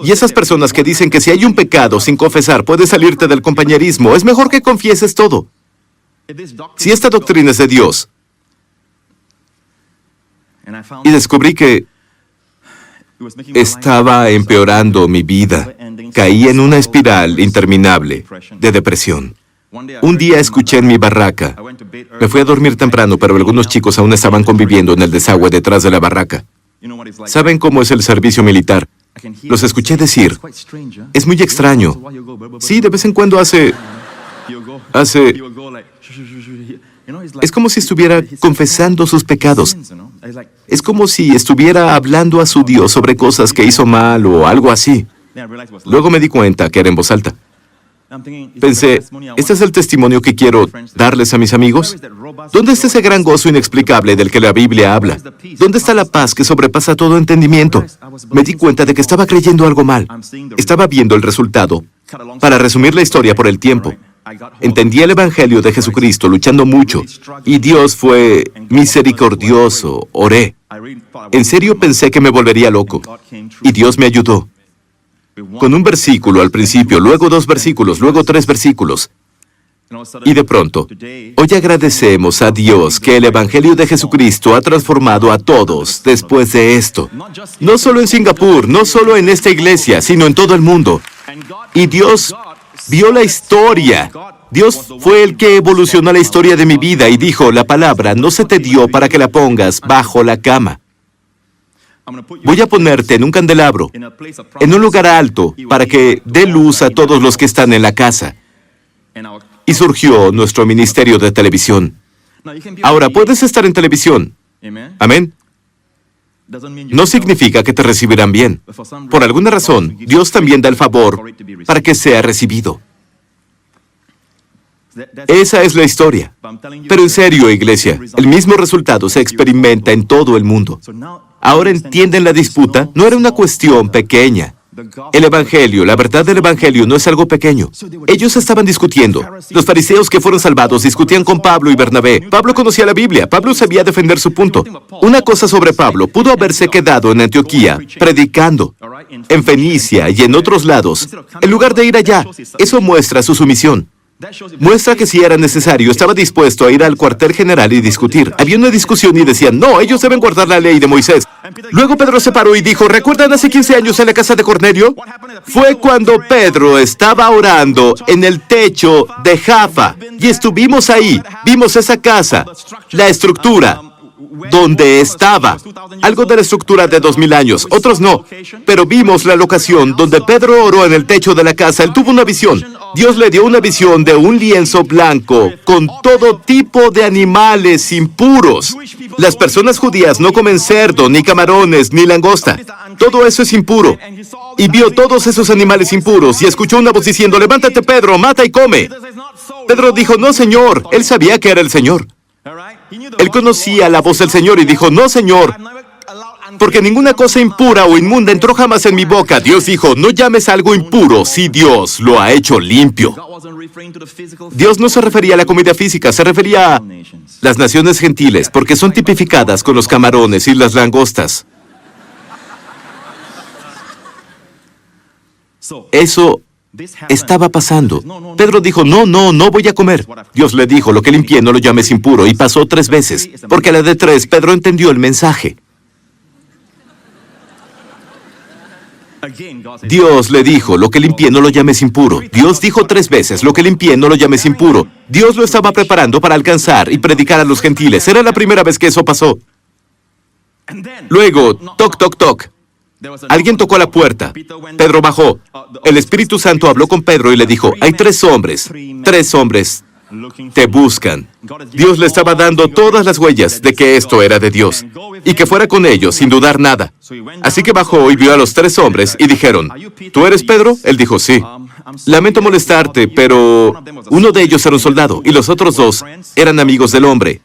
Y esas personas que dicen que si hay un pecado sin confesar puedes salirte del compañerismo, es mejor que confieses todo. Si esta doctrina es de Dios, y descubrí que estaba empeorando mi vida, caí en una espiral interminable de depresión. Un día escuché en mi barraca. Me fui a dormir temprano, pero algunos chicos aún estaban conviviendo en el desagüe detrás de la barraca. ¿Saben cómo es el servicio militar? Los escuché decir, es muy extraño. Sí, de vez en cuando hace... Es como si estuviera confesando sus pecados. Es como si estuviera hablando a su Dios sobre cosas que hizo mal o algo así. Luego me di cuenta que era en voz alta. Pensé, ¿este es el testimonio que quiero darles a mis amigos? ¿Dónde está ese gran gozo inexplicable del que la Biblia habla? ¿Dónde está la paz que sobrepasa todo entendimiento? Me di cuenta de que estaba creyendo algo mal. Estaba viendo el resultado. Para resumir la historia por el tiempo, entendí el Evangelio de Jesucristo luchando mucho, y Dios fue misericordioso. Oré. En serio pensé que me volvería loco, y Dios me ayudó. Con un versículo al principio, luego 2 versículos, luego 3 versículos. Y de pronto, hoy agradecemos a Dios que el Evangelio de Jesucristo ha transformado a todos después de esto. No solo en Singapur, no solo en esta iglesia, sino en todo el mundo. Y Dios vio la historia. Dios fue el que evolucionó la historia de mi vida y dijo, la palabra no se te dio para que la pongas bajo la cama. Voy a ponerte en un candelabro, en un lugar alto, para que dé luz a todos los que están en la casa. Y surgió nuestro ministerio de televisión. Ahora, puedes estar en televisión. Amén. No significa que te recibirán bien. Por alguna razón, Dios también da el favor para que sea recibido. Esa es la historia. Pero en serio, iglesia, el mismo resultado se experimenta en todo el mundo. Ahora entienden la disputa, no era una cuestión pequeña. El Evangelio, la verdad del Evangelio no es algo pequeño. Ellos estaban discutiendo. Los fariseos que fueron salvados discutían con Pablo y Bernabé. Pablo conocía la Biblia. Pablo sabía defender su punto. Una cosa sobre Pablo, pudo haberse quedado en Antioquía, predicando, en Fenicia y en otros lados, en lugar de ir allá. Eso muestra su sumisión. Muestra que si era necesario, estaba dispuesto a ir al cuartel general y discutir. Había una discusión y decían, no, ellos deben guardar la ley de Moisés. Luego Pedro se paró y dijo, ¿recuerdan hace 15 años en la casa de Cornelio? Fue cuando Pedro estaba orando en el techo de Jaffa. Y estuvimos ahí, vimos esa casa, la estructura, donde estaba. Algo de la estructura de 2000 años, otros no. Pero vimos la locación donde Pedro oró en el techo de la casa. Él tuvo una visión. Dios le dio una visión de un lienzo blanco con todo tipo de animales impuros. Las personas judías no comen cerdo, ni camarones, ni langosta. Todo eso es impuro. Y vio todos esos animales impuros y escuchó una voz diciendo, levántate, Pedro, mata y come. Pedro dijo, no, Señor. Él sabía que era el Señor. Él conocía la voz del Señor y dijo, no, Señor, porque ninguna cosa impura o inmunda entró jamás en mi boca. Dios dijo, no llames algo impuro si Dios lo ha hecho limpio. Dios no se refería a la comida física, se refería a las naciones gentiles, porque son tipificadas con los camarones y las langostas. Eso estaba pasando. Pedro dijo, no voy a comer. Dios le dijo, lo que limpié no lo llames impuro, y pasó 3 veces, porque a la de 3 Pedro entendió el mensaje. Dios le dijo, lo que limpié no lo llames impuro. Dios dijo 3 veces, lo que limpié no lo llames impuro. Dios lo estaba preparando para alcanzar y predicar a los gentiles. Era la primera vez que eso pasó. Luego, toc, toc, toc. Alguien tocó la puerta. Pedro bajó. El Espíritu Santo habló con Pedro y le dijo, hay 3 hombres te buscan. Dios le estaba dando todas las huellas de que esto era de Dios y que fuera con ellos sin dudar nada. Así que bajó y vio a los 3 hombres y dijeron, ¿tú eres Pedro? Él dijo, sí. Lamento molestarte, pero uno de ellos era un soldado y los otros 2 eran amigos del hombre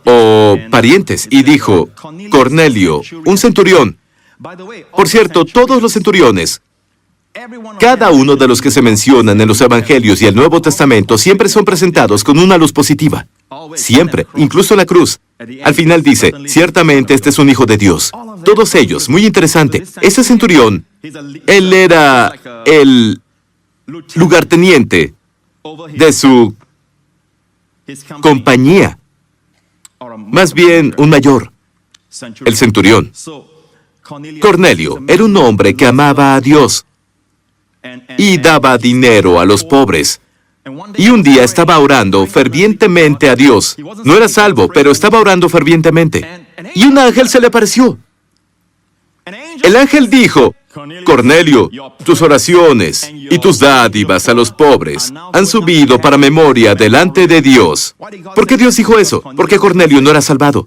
o parientes. Y dijo, Cornelio, un centurión. Por cierto, todos los centuriones, cada uno de los que se mencionan en los Evangelios y el Nuevo Testamento siempre son presentados con una luz positiva. Siempre, incluso la cruz. Al final dice, ciertamente este es un hijo de Dios. Todos ellos, muy interesante. Ese centurión, él era el lugarteniente de su compañía. Más bien, un mayor, el centurión. Cornelio era un hombre que amaba a Dios y daba dinero a los pobres. Y un día estaba orando fervientemente a Dios. No era salvo, pero estaba orando fervientemente. Y un ángel se le apareció. El ángel dijo, Cornelio, tus oraciones y tus dádivas a los pobres han subido para memoria delante de Dios. ¿Por qué Dios dijo eso? Porque Cornelio no era salvado.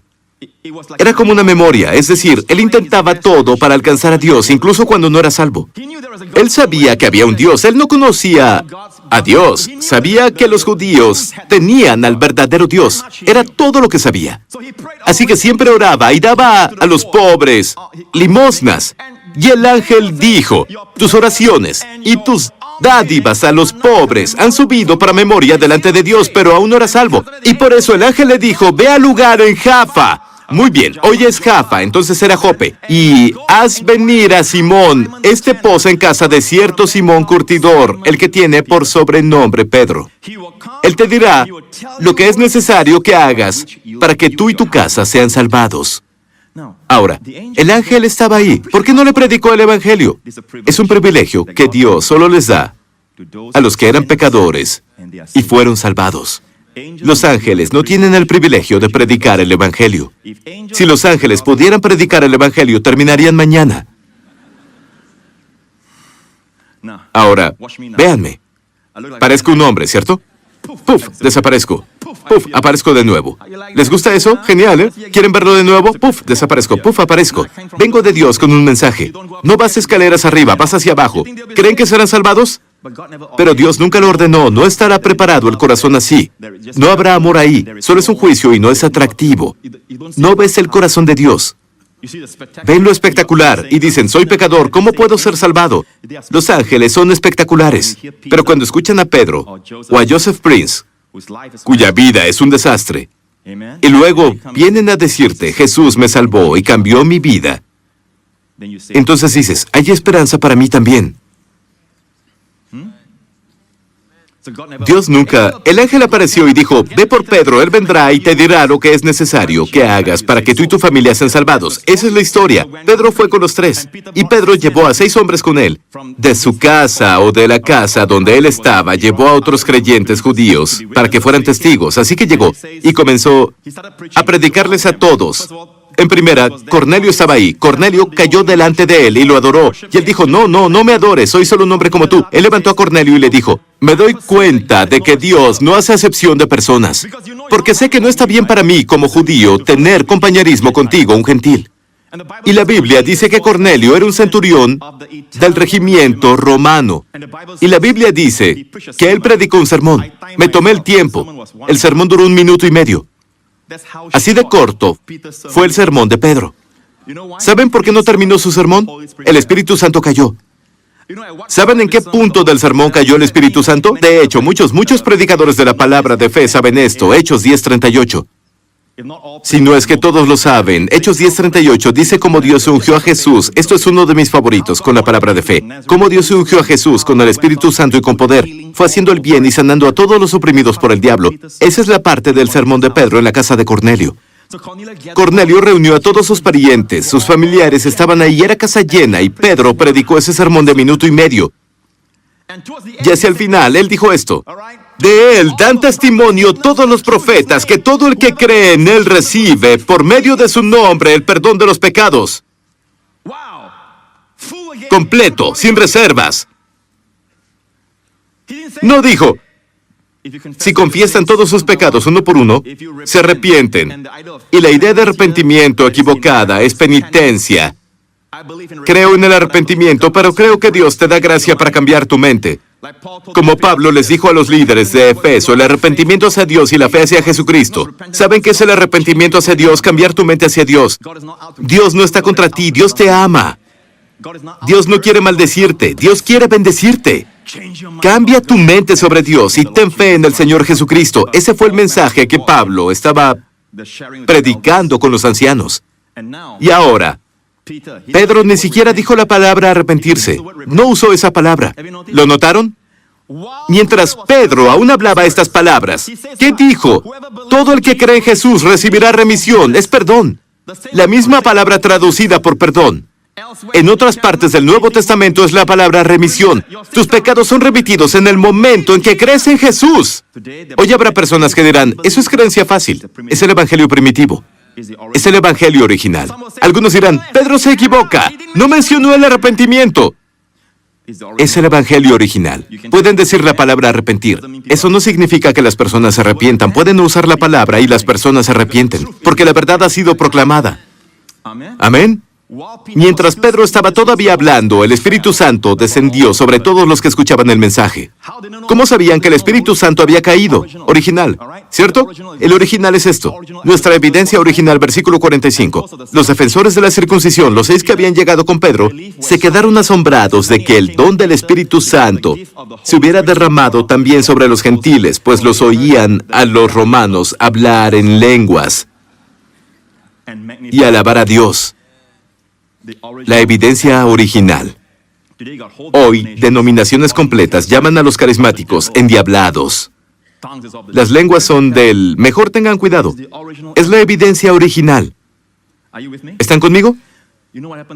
Era como una memoria, es decir, él intentaba todo para alcanzar a Dios, incluso cuando no era salvo. Él sabía que había un Dios, él no conocía a Dios, sabía que los judíos tenían al verdadero Dios, era todo lo que sabía. Así que siempre oraba y daba a los pobres limosnas. Y el ángel dijo, tus oraciones y tus dádivas a los pobres han subido para memoria delante de Dios, pero aún no era salvo. Y por eso el ángel le dijo, ve al lugar en Jaffa. Muy bien, hoy es Jaffa, entonces era Jope. Y haz venir a Simón, posa en casa de cierto Simón curtidor, el que tiene por sobrenombre Pedro. Él te dirá lo que es necesario que hagas para que tú y tu casa sean salvados. Ahora, el ángel estaba ahí. ¿Por qué no le predicó el Evangelio? Es un privilegio que Dios solo les da a los que eran pecadores y fueron salvados. Los ángeles no tienen el privilegio de predicar el Evangelio. Si los ángeles pudieran predicar el Evangelio, terminarían mañana. Ahora, véanme. Parezco un hombre, ¿cierto? Puf, desaparezco. Puf, aparezco de nuevo. ¿Les gusta eso? Genial, ¿eh? ¿Quieren verlo de nuevo? Puf, desaparezco. Puf, aparezco. Vengo de Dios con un mensaje. No vas escaleras arriba, vas hacia abajo. ¿Creen que serán salvados? Pero Dios nunca lo ordenó, no estará preparado el corazón así. No habrá amor ahí, solo es un juicio y no es atractivo. No ves el corazón de Dios. Ven lo espectacular y dicen, soy pecador, ¿cómo puedo ser salvado? Los ángeles son espectaculares, pero cuando escuchan a Pedro o a Joseph Prince, cuya vida es un desastre, y luego vienen a decirte, Jesús me salvó y cambió mi vida, entonces dices, hay esperanza para mí también. Dios nunca... El ángel apareció y dijo, ve por Pedro, él vendrá y te dirá lo que es necesario que hagas para que tú y tu familia sean salvados. Esa es la historia. Pedro fue con los 3, y Pedro llevó a 6 hombres con él. De su casa o de la casa donde él estaba, llevó a otros creyentes judíos para que fueran testigos. Así que llegó y comenzó a predicarles a todos. En primera, Cornelio estaba ahí. Cornelio cayó delante de él y lo adoró. Y él dijo, no me adores, soy solo un hombre como tú. Él levantó a Cornelio y le dijo, me doy cuenta de que Dios no hace acepción de personas, porque sé que no está bien para mí, como judío, tener compañerismo contigo, un gentil. Y la Biblia dice que Cornelio era un centurión del regimiento romano. Y la Biblia dice que él predicó un sermón. Me tomé el tiempo. El sermón duró 1 minuto y medio. Así de corto fue el sermón de Pedro. ¿Saben por qué no terminó su sermón? El Espíritu Santo cayó. ¿Saben en qué punto del sermón cayó el Espíritu Santo? De hecho, muchos predicadores de la palabra de fe saben esto. Hechos 10:38. Si no es que todos lo saben, Hechos 10:38 dice cómo Dios ungió a Jesús. Esto es uno de mis favoritos con la palabra de fe. Cómo Dios ungió a Jesús con el Espíritu Santo y con poder. Fue haciendo el bien y sanando a todos los oprimidos por el diablo. Esa es la parte del sermón de Pedro en la casa de Cornelio. Cornelio reunió a todos sus parientes, sus familiares estaban ahí, era casa llena, y Pedro predicó ese sermón de 1 minuto y medio. Y hacia el final, él dijo esto. De Él dan testimonio todos los profetas que todo el que cree en Él recibe, por medio de su nombre, el perdón de los pecados. Completo, sin reservas. No dijo, si confiesan todos sus pecados uno por uno, se arrepienten. Y la idea de arrepentimiento equivocada es penitencia. Creo en el arrepentimiento, pero creo que Dios te da gracia para cambiar tu mente. Como Pablo les dijo a los líderes de Efeso, el arrepentimiento hacia Dios y la fe hacia Jesucristo. ¿Saben qué es el arrepentimiento hacia Dios? Cambiar tu mente hacia Dios. Dios no está contra ti, Dios te ama. Dios no quiere maldecirte, Dios quiere bendecirte. Cambia tu mente sobre Dios y ten fe en el Señor Jesucristo. Ese fue el mensaje que Pablo estaba predicando con los ancianos. Y ahora, Pedro ni siquiera dijo la palabra arrepentirse. No usó esa palabra. ¿Lo notaron? Mientras Pedro aún hablaba estas palabras, ¿qué dijo? Todo el que cree en Jesús recibirá remisión, es perdón. La misma palabra traducida por perdón. En otras partes del Nuevo Testamento es la palabra remisión. Tus pecados son remitidos en el momento en que crees en Jesús. Hoy habrá personas que dirán, eso es creencia fácil. Es el evangelio primitivo. Es el evangelio original. Algunos dirán, Pedro se equivoca. No mencionó el arrepentimiento. Es el evangelio original. Pueden decir la palabra arrepentir. Eso no significa que las personas se arrepientan. Pueden no usar la palabra y las personas se arrepienten, porque la verdad ha sido proclamada. Amén. Mientras Pedro estaba todavía hablando, el Espíritu Santo descendió sobre todos los que escuchaban el mensaje. ¿Cómo sabían que el Espíritu Santo había caído? Original, ¿cierto? El original es esto. Nuestra evidencia original, versículo 45. Los defensores de la circuncisión, los 6 que habían llegado con Pedro, se quedaron asombrados de que el don del Espíritu Santo se hubiera derramado también sobre los gentiles, pues los oían a los romanos hablar en lenguas y alabar a Dios. La evidencia original. Hoy, denominaciones completas llaman a los carismáticos endiablados. Las lenguas son del mejor tengan cuidado. Es la evidencia original. ¿Están conmigo?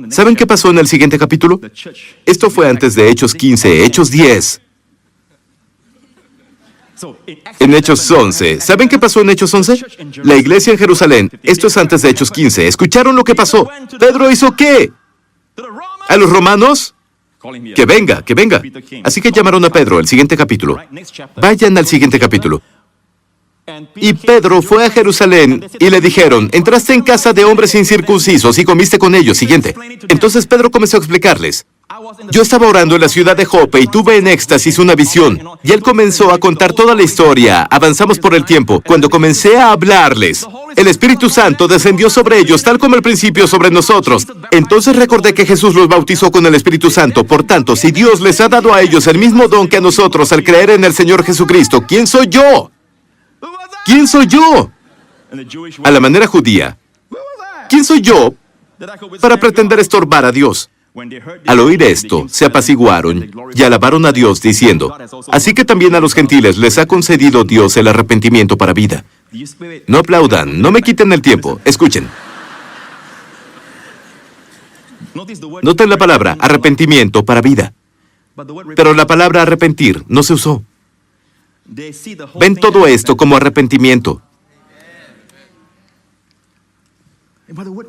¿Saben qué pasó en el siguiente capítulo? Esto fue antes de Hechos 15, Hechos 10. En Hechos 11, ¿saben qué pasó en Hechos 11? La iglesia en Jerusalén, esto es antes de Hechos 15, ¿escucharon lo que pasó? ¿Pedro hizo qué? ¿A los romanos? Que venga, que venga. Así que llamaron a Pedro, el siguiente capítulo. Vayan al siguiente capítulo. Y Pedro fue a Jerusalén y le dijeron, entraste en casa de hombres incircuncisos y comiste con ellos. Siguiente. Entonces Pedro comenzó a explicarles. Yo estaba orando en la ciudad de Jope y tuve en éxtasis una visión. Y él comenzó a contar toda la historia. Avanzamos por el tiempo. Cuando comencé a hablarles, el Espíritu Santo descendió sobre ellos, tal como al principio sobre nosotros. Entonces recordé que Jesús los bautizó con el Espíritu Santo. Por tanto, si Dios les ha dado a ellos el mismo don que a nosotros al creer en el Señor Jesucristo, ¿quién soy yo? ¿Quién soy yo? A la manera judía, ¿quién soy yo para pretender estorbar a Dios? Al oír esto, se apaciguaron y alabaron a Dios diciendo, así que también a los gentiles les ha concedido Dios el arrepentimiento para vida. No aplaudan, no me quiten el tiempo, escuchen. Noten la palabra arrepentimiento para vida. Pero la palabra arrepentir no se usó. Ven todo esto como arrepentimiento.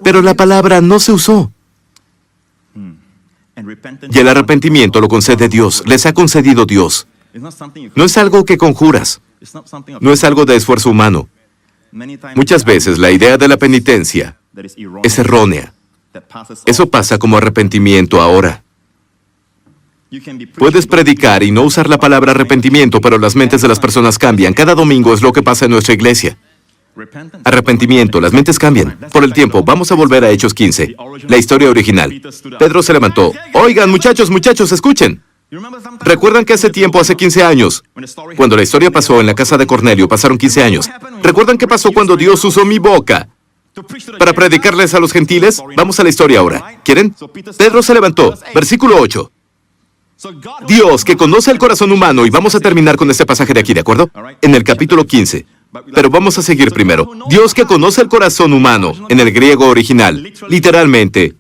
Pero la palabra no se usó. Y el arrepentimiento lo concede Dios, les ha concedido Dios. No es algo que conjuras, no es algo de esfuerzo humano. Muchas veces la idea de la penitencia es errónea. Eso pasa como arrepentimiento ahora. Puedes predicar y no usar la palabra arrepentimiento, pero las mentes de las personas cambian. Cada domingo es lo que pasa en nuestra iglesia. Arrepentimiento, las mentes cambian. Por el tiempo, vamos a volver a Hechos 15. La historia original. Pedro se levantó. Oigan, muchachos, escuchen. ¿Recuerdan que hace tiempo, hace 15 años, cuando la historia pasó en la casa de Cornelio, pasaron 15 años? ¿Recuerdan qué pasó cuando Dios usó mi boca para predicarles a los gentiles? Vamos a la historia ahora. ¿Quieren? Pedro se levantó. Versículo 8. Dios, que conoce el corazón humano, y vamos a terminar con este pasaje de aquí, ¿de acuerdo? En el capítulo 15. Pero vamos a seguir primero. Dios que conoce el corazón humano, en el griego original, literalmente,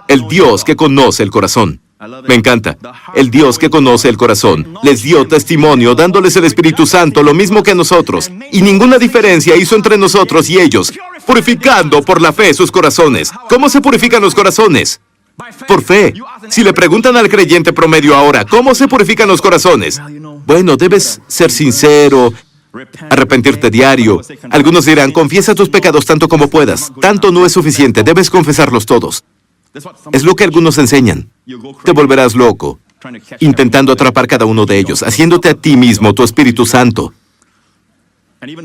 el Dios que conoce el corazón. Me encanta. El Dios que conoce el corazón les dio testimonio dándoles el Espíritu Santo, lo mismo que nosotros. Y ninguna diferencia hizo entre nosotros y ellos, purificando por la fe sus corazones. ¿Cómo se purifican los corazones? Por fe. Si le preguntan al creyente promedio ahora, ¿cómo se purifican los corazones? Bueno, debes ser sincero, arrepentirte diario. Algunos dirán, confiesa tus pecados tanto como puedas. Tanto no es suficiente, debes confesarlos todos. Es lo que algunos enseñan. Te volverás loco, intentando atrapar cada uno de ellos, haciéndote a ti mismo tu Espíritu Santo.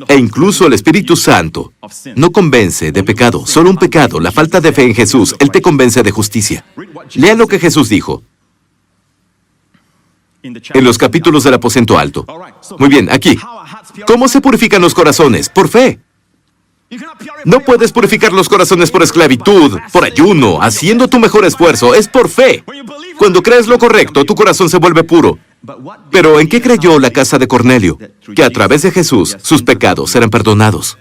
E incluso el Espíritu Santo no convence de pecado, solo un pecado, la falta de fe en Jesús. Él te convence de justicia. Lea lo que Jesús dijo en los capítulos del aposento alto. Muy bien, aquí. ¿Cómo se purifican los corazones? Por fe. No puedes purificar los corazones por esclavitud, por ayuno, haciendo tu mejor esfuerzo. Es por fe. Cuando crees lo correcto, tu corazón se vuelve puro. Pero ¿en qué creyó la casa de Cornelio? Que a través de Jesús sus pecados eran perdonados.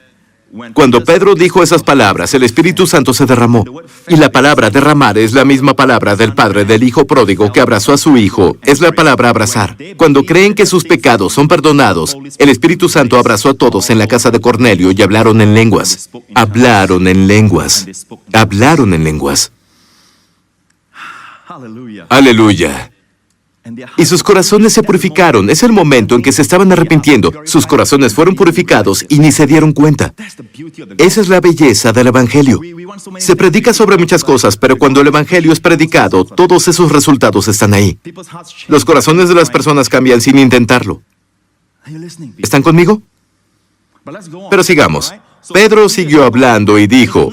Cuando Pedro dijo esas palabras, el Espíritu Santo se derramó. Y la palabra derramar es la misma palabra del padre del hijo pródigo que abrazó a su hijo. Es la palabra abrazar. Cuando creen que sus pecados son perdonados, el Espíritu Santo abrazó a todos en la casa de Cornelio y hablaron en lenguas. Hablaron en lenguas. Hablaron en lenguas. Aleluya. Y sus corazones se purificaron. Es el momento en que se estaban arrepintiendo. Sus corazones fueron purificados y ni se dieron cuenta. Esa es la belleza del Evangelio. Se predica sobre muchas cosas, pero cuando el Evangelio es predicado, todos esos resultados están ahí. Los corazones de las personas cambian sin intentarlo. ¿Están conmigo? Pero sigamos. Pedro siguió hablando y dijo,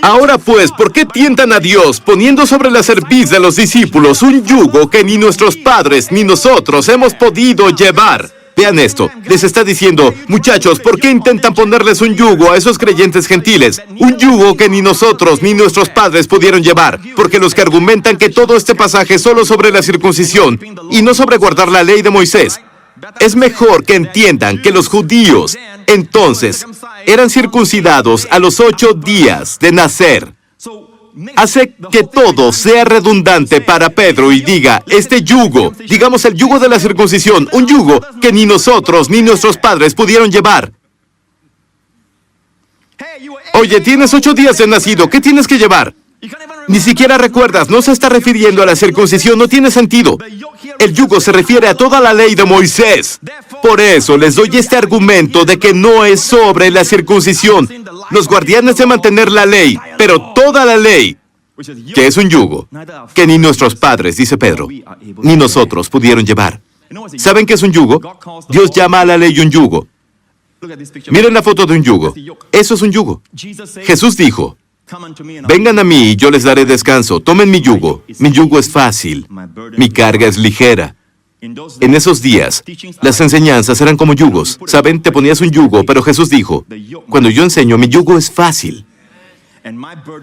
ahora pues, ¿por qué tientan a Dios poniendo sobre la cerviz de los discípulos un yugo que ni nuestros padres ni nosotros hemos podido llevar? Vean esto, les está diciendo, muchachos, ¿por qué intentan ponerles un yugo a esos creyentes gentiles? Un yugo que ni nosotros ni nuestros padres pudieron llevar, porque los que argumentan que todo este pasaje es solo sobre la circuncisión y no sobre guardar la ley de Moisés, es mejor que entiendan que los judíos entonces eran circuncidados a los 8 días de nacer. Hace que todo sea redundante para Pedro y diga, este yugo, digamos el yugo de la circuncisión, un yugo que ni nosotros ni nuestros padres pudieron llevar. Oye, tienes 8 días de nacido, ¿qué tienes que llevar? Ni siquiera recuerdas, no se está refiriendo a la circuncisión, no tiene sentido. El yugo se refiere a toda la ley de Moisés. Por eso les doy este argumento de que no es sobre la circuncisión, los guardianes de mantener la ley, pero toda la ley, que es un yugo, que ni nuestros padres, dice Pedro, ni nosotros pudieron llevar. ¿Saben qué es un yugo? Dios llama a la ley un yugo. Miren la foto de un yugo. Eso es un yugo. Jesús dijo, vengan a mí y yo les daré descanso. Tomen mi yugo. Mi yugo es fácil. Mi carga es ligera. En esos días, las enseñanzas eran como yugos. ¿Saben? Te ponías un yugo, pero Jesús dijo, cuando yo enseño, mi yugo es fácil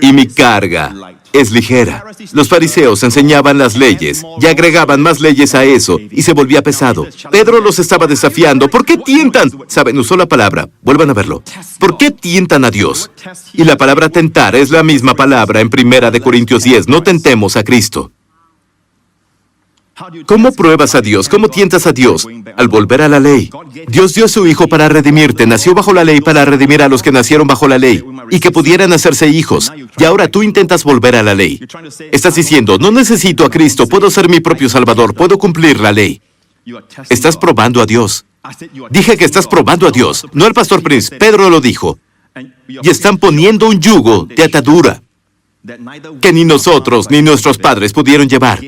y mi carga es ligera. Los fariseos enseñaban las leyes y agregaban más leyes a eso y se volvía pesado. Pedro los estaba desafiando. ¿Por qué tientan? ¿Saben? Usó la palabra. Vuelvan a verlo. ¿Por qué tientan a Dios? Y la palabra tentar es la misma palabra en 1 Corintios 10. No tentemos a Cristo. ¿Cómo pruebas a Dios? ¿Cómo tientas a Dios? Al volver a la ley. Dios dio a su Hijo para redimirte. Nació bajo la ley para redimir a los que nacieron bajo la ley y que pudieran hacerse hijos. Y ahora tú intentas volver a la ley. Estás diciendo, no necesito a Cristo, puedo ser mi propio Salvador, puedo cumplir la ley. Estás probando a Dios. Dije que estás probando a Dios, no el pastor Prince. Pedro lo dijo. Y están poniendo un yugo de atadura que ni nosotros ni nuestros padres pudieron llevar.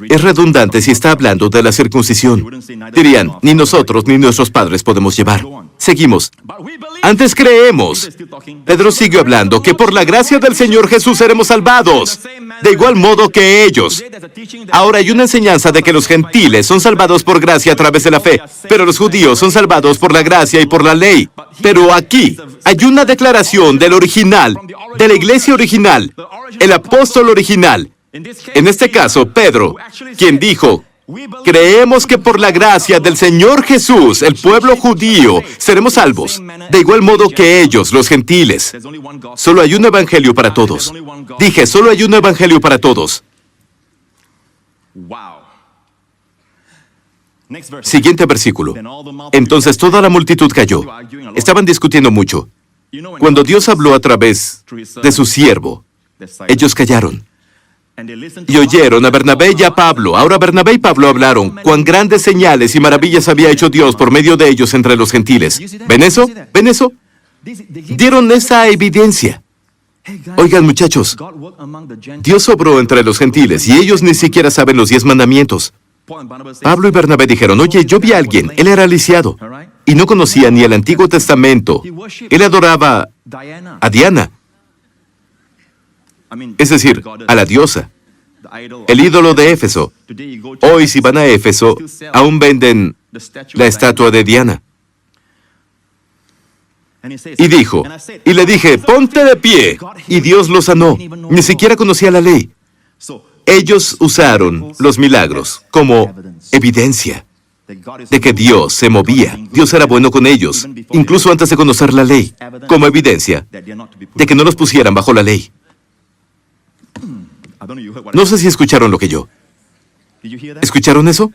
Es redundante si está hablando de la circuncisión. Dirían, ni nosotros ni nuestros padres podemos llevar. Seguimos. Antes creemos. Pedro siguió hablando que por la gracia del Señor Jesús seremos salvados, de igual modo que ellos. Ahora hay una enseñanza de que los gentiles son salvados por gracia a través de la fe, pero los judíos son salvados por la gracia y por la ley. Pero aquí hay una declaración del original, de la iglesia original, el apóstol original. En este caso, Pedro, quien dijo, creemos que por la gracia del Señor Jesús, el pueblo judío, seremos salvos, de igual modo que ellos, los gentiles. Solo hay un evangelio para todos. Dije, solo hay un evangelio para todos. Siguiente versículo. Entonces toda la multitud cayó. Estaban discutiendo mucho. Cuando Dios habló a través de su siervo, ellos callaron. Y oyeron a Bernabé y a Pablo. Ahora Bernabé y Pablo hablaron cuán grandes señales y maravillas había hecho Dios por medio de ellos entre los gentiles. ¿Ven eso? ¿Ven eso? Dieron esa evidencia. Oigan, muchachos, Dios obró entre los gentiles y ellos ni siquiera saben los 10 mandamientos. Pablo y Bernabé dijeron, oye, yo vi a alguien, él era lisiado, y no conocía ni el Antiguo Testamento. Él adoraba a Diana, es decir, a la diosa, el ídolo de Éfeso. Hoy, si van a Éfeso, aún venden la estatua de Diana. Y dijo, y le dije, ponte de pie, y Dios lo sanó. Ni siquiera conocía la ley. Ellos usaron los milagros como evidencia de que Dios se movía. Dios era bueno con ellos, incluso antes de conocer la ley, como evidencia de que no los pusieran bajo la ley. No sé si escucharon lo que yo. ¿Escucharon eso?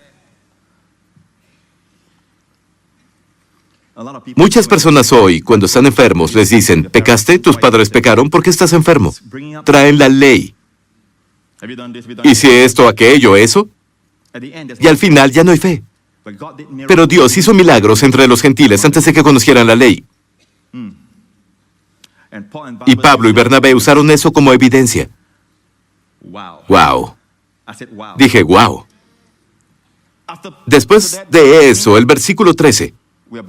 Muchas personas hoy, cuando están enfermos, les dicen, ¿pecaste? ¿Tus padres pecaron? ¿Por qué estás enfermo? Traen la ley. ¿Y si esto, aquello, eso? Y al final ya no hay fe. Pero Dios hizo milagros entre los gentiles antes de que conocieran la ley. Y Pablo y Bernabé usaron eso como evidencia. Wow. Dije, wow. Después de eso, el versículo 13.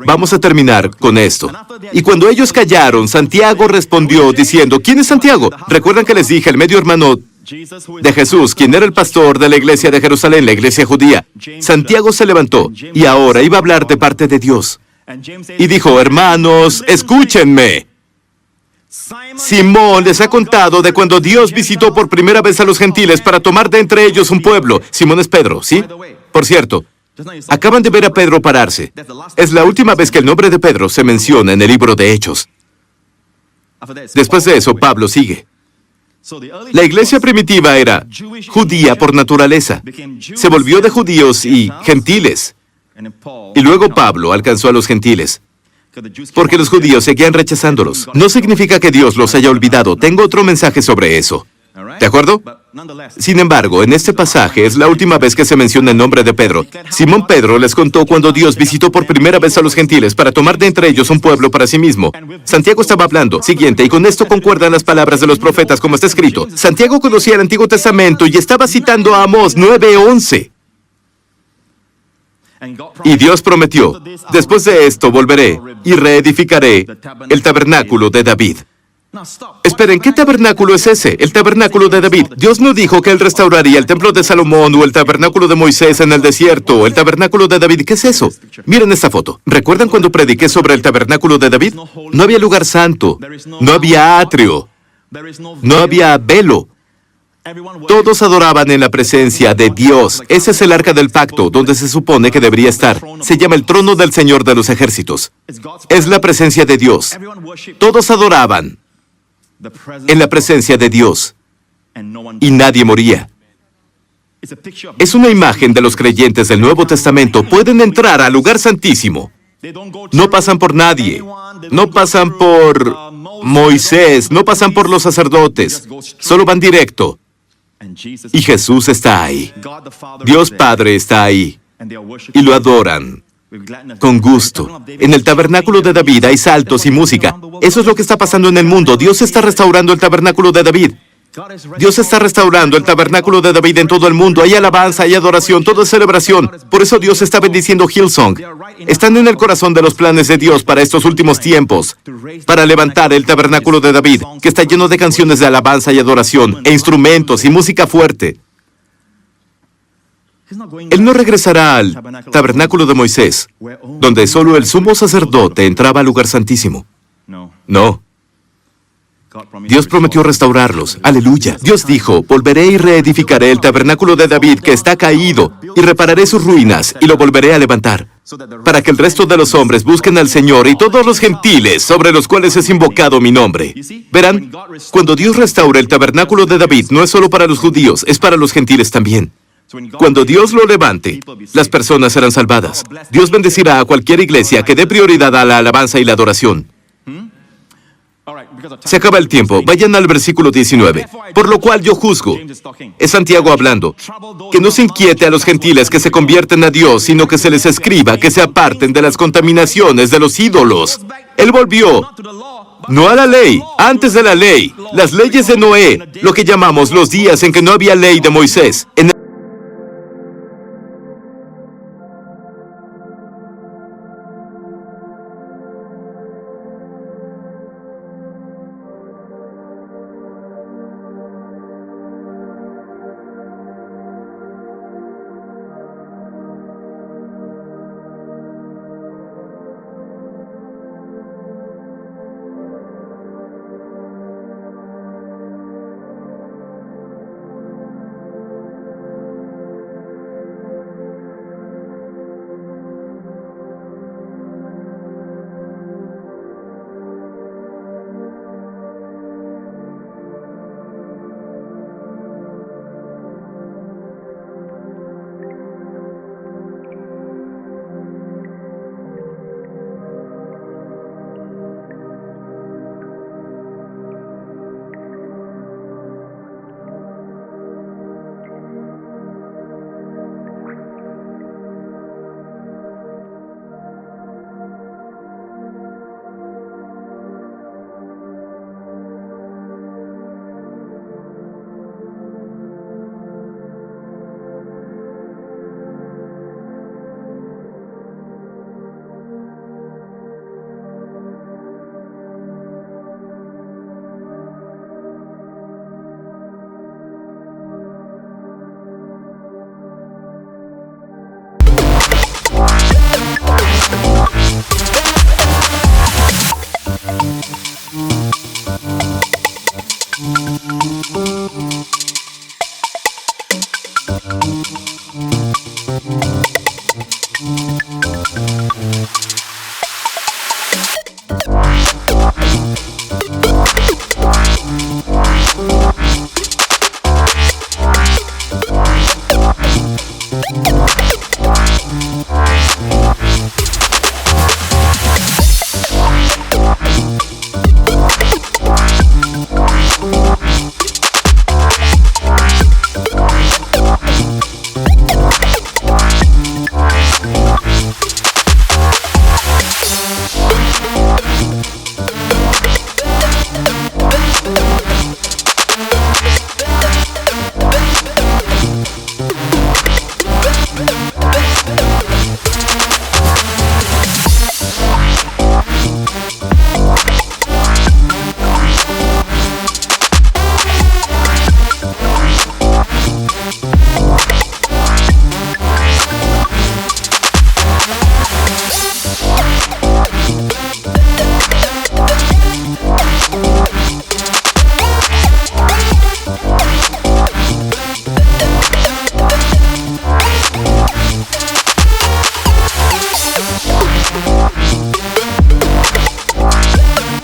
Vamos a terminar con esto. Y cuando ellos callaron, Santiago respondió diciendo, ¿quién es Santiago? ¿Recuerdan que les dije, el medio hermano de Jesús, quien era el pastor de la iglesia de Jerusalén, la iglesia judía? Santiago se levantó y ahora iba a hablar de parte de Dios. Y dijo, hermanos, escúchenme. Simón les ha contado de cuando Dios visitó por primera vez a los gentiles para tomar de entre ellos un pueblo. Simón es Pedro, ¿sí? Por cierto, acaban de ver a Pedro pararse. Es la última vez que el nombre de Pedro se menciona en el libro de Hechos. Después de eso, Pablo sigue. La iglesia primitiva era judía por naturaleza. Se volvió de judíos y gentiles. Y luego Pablo alcanzó a los gentiles. Porque los judíos seguían rechazándolos. No significa que Dios los haya olvidado. Tengo otro mensaje sobre eso. ¿De acuerdo? Sin embargo, en este pasaje es la última vez que se menciona el nombre de Pedro. Simón Pedro les contó cuando Dios visitó por primera vez a los gentiles para tomar de entre ellos un pueblo para sí mismo. Santiago estaba hablando. Siguiente, y con esto concuerdan las palabras de los profetas como está escrito. Santiago conocía el Antiguo Testamento y estaba citando a Amós 9:11. Y Dios prometió, después de esto volveré y reedificaré el tabernáculo de David. Esperen, ¿qué tabernáculo es ese? El tabernáculo de David. Dios no dijo que Él restauraría el templo de Salomón o el tabernáculo de Moisés en el desierto. El tabernáculo de David, ¿qué es eso? Miren esta foto. ¿Recuerdan cuando prediqué sobre el tabernáculo de David? No había lugar santo, no había atrio, no había velo. Todos adoraban en la presencia de Dios. Ese es el arca del pacto, donde se supone que debería estar. Se llama el trono del Señor de los ejércitos. Es la presencia de Dios. Todos adoraban en la presencia de Dios y nadie moría. Es una imagen de los creyentes del Nuevo Testamento. Pueden entrar al lugar santísimo. No pasan por nadie. No pasan por Moisés. No pasan por los sacerdotes. Solo van directo. Y Jesús está ahí. Dios Padre está ahí. Y lo adoran con gusto. En el tabernáculo de David hay saltos y música. Eso es lo que está pasando en el mundo. Dios está restaurando el tabernáculo de David. Dios está restaurando el tabernáculo de David en todo el mundo. Hay alabanza, hay adoración, todo es celebración. Por eso Dios está bendiciendo Hillsong. Están en el corazón de los planes de Dios para estos últimos tiempos, para levantar el tabernáculo de David, que está lleno de canciones de alabanza y adoración, e instrumentos y música fuerte. Él no regresará al tabernáculo de Moisés, donde solo el sumo sacerdote entraba al lugar santísimo. No. Dios prometió restaurarlos. Aleluya. Dios dijo, volveré y reedificaré el tabernáculo de David que está caído, y repararé sus ruinas, y lo volveré a levantar, para que el resto de los hombres busquen al Señor y todos los gentiles sobre los cuales es invocado mi nombre. Verán, cuando Dios restaura el tabernáculo de David, no es solo para los judíos, es para los gentiles también. Cuando Dios lo levante, las personas serán salvadas. Dios bendecirá a cualquier iglesia que dé prioridad a la alabanza y la adoración. Se acaba el tiempo. Vayan al versículo 19. Por lo cual yo juzgo, es Santiago hablando, que no se inquiete a los gentiles que se convierten a Dios, sino que se les escriba que se aparten de las contaminaciones de los ídolos. Él volvió, no a la ley, antes de la ley, las leyes de Noé, lo que llamamos los días en que no había ley de Moisés. En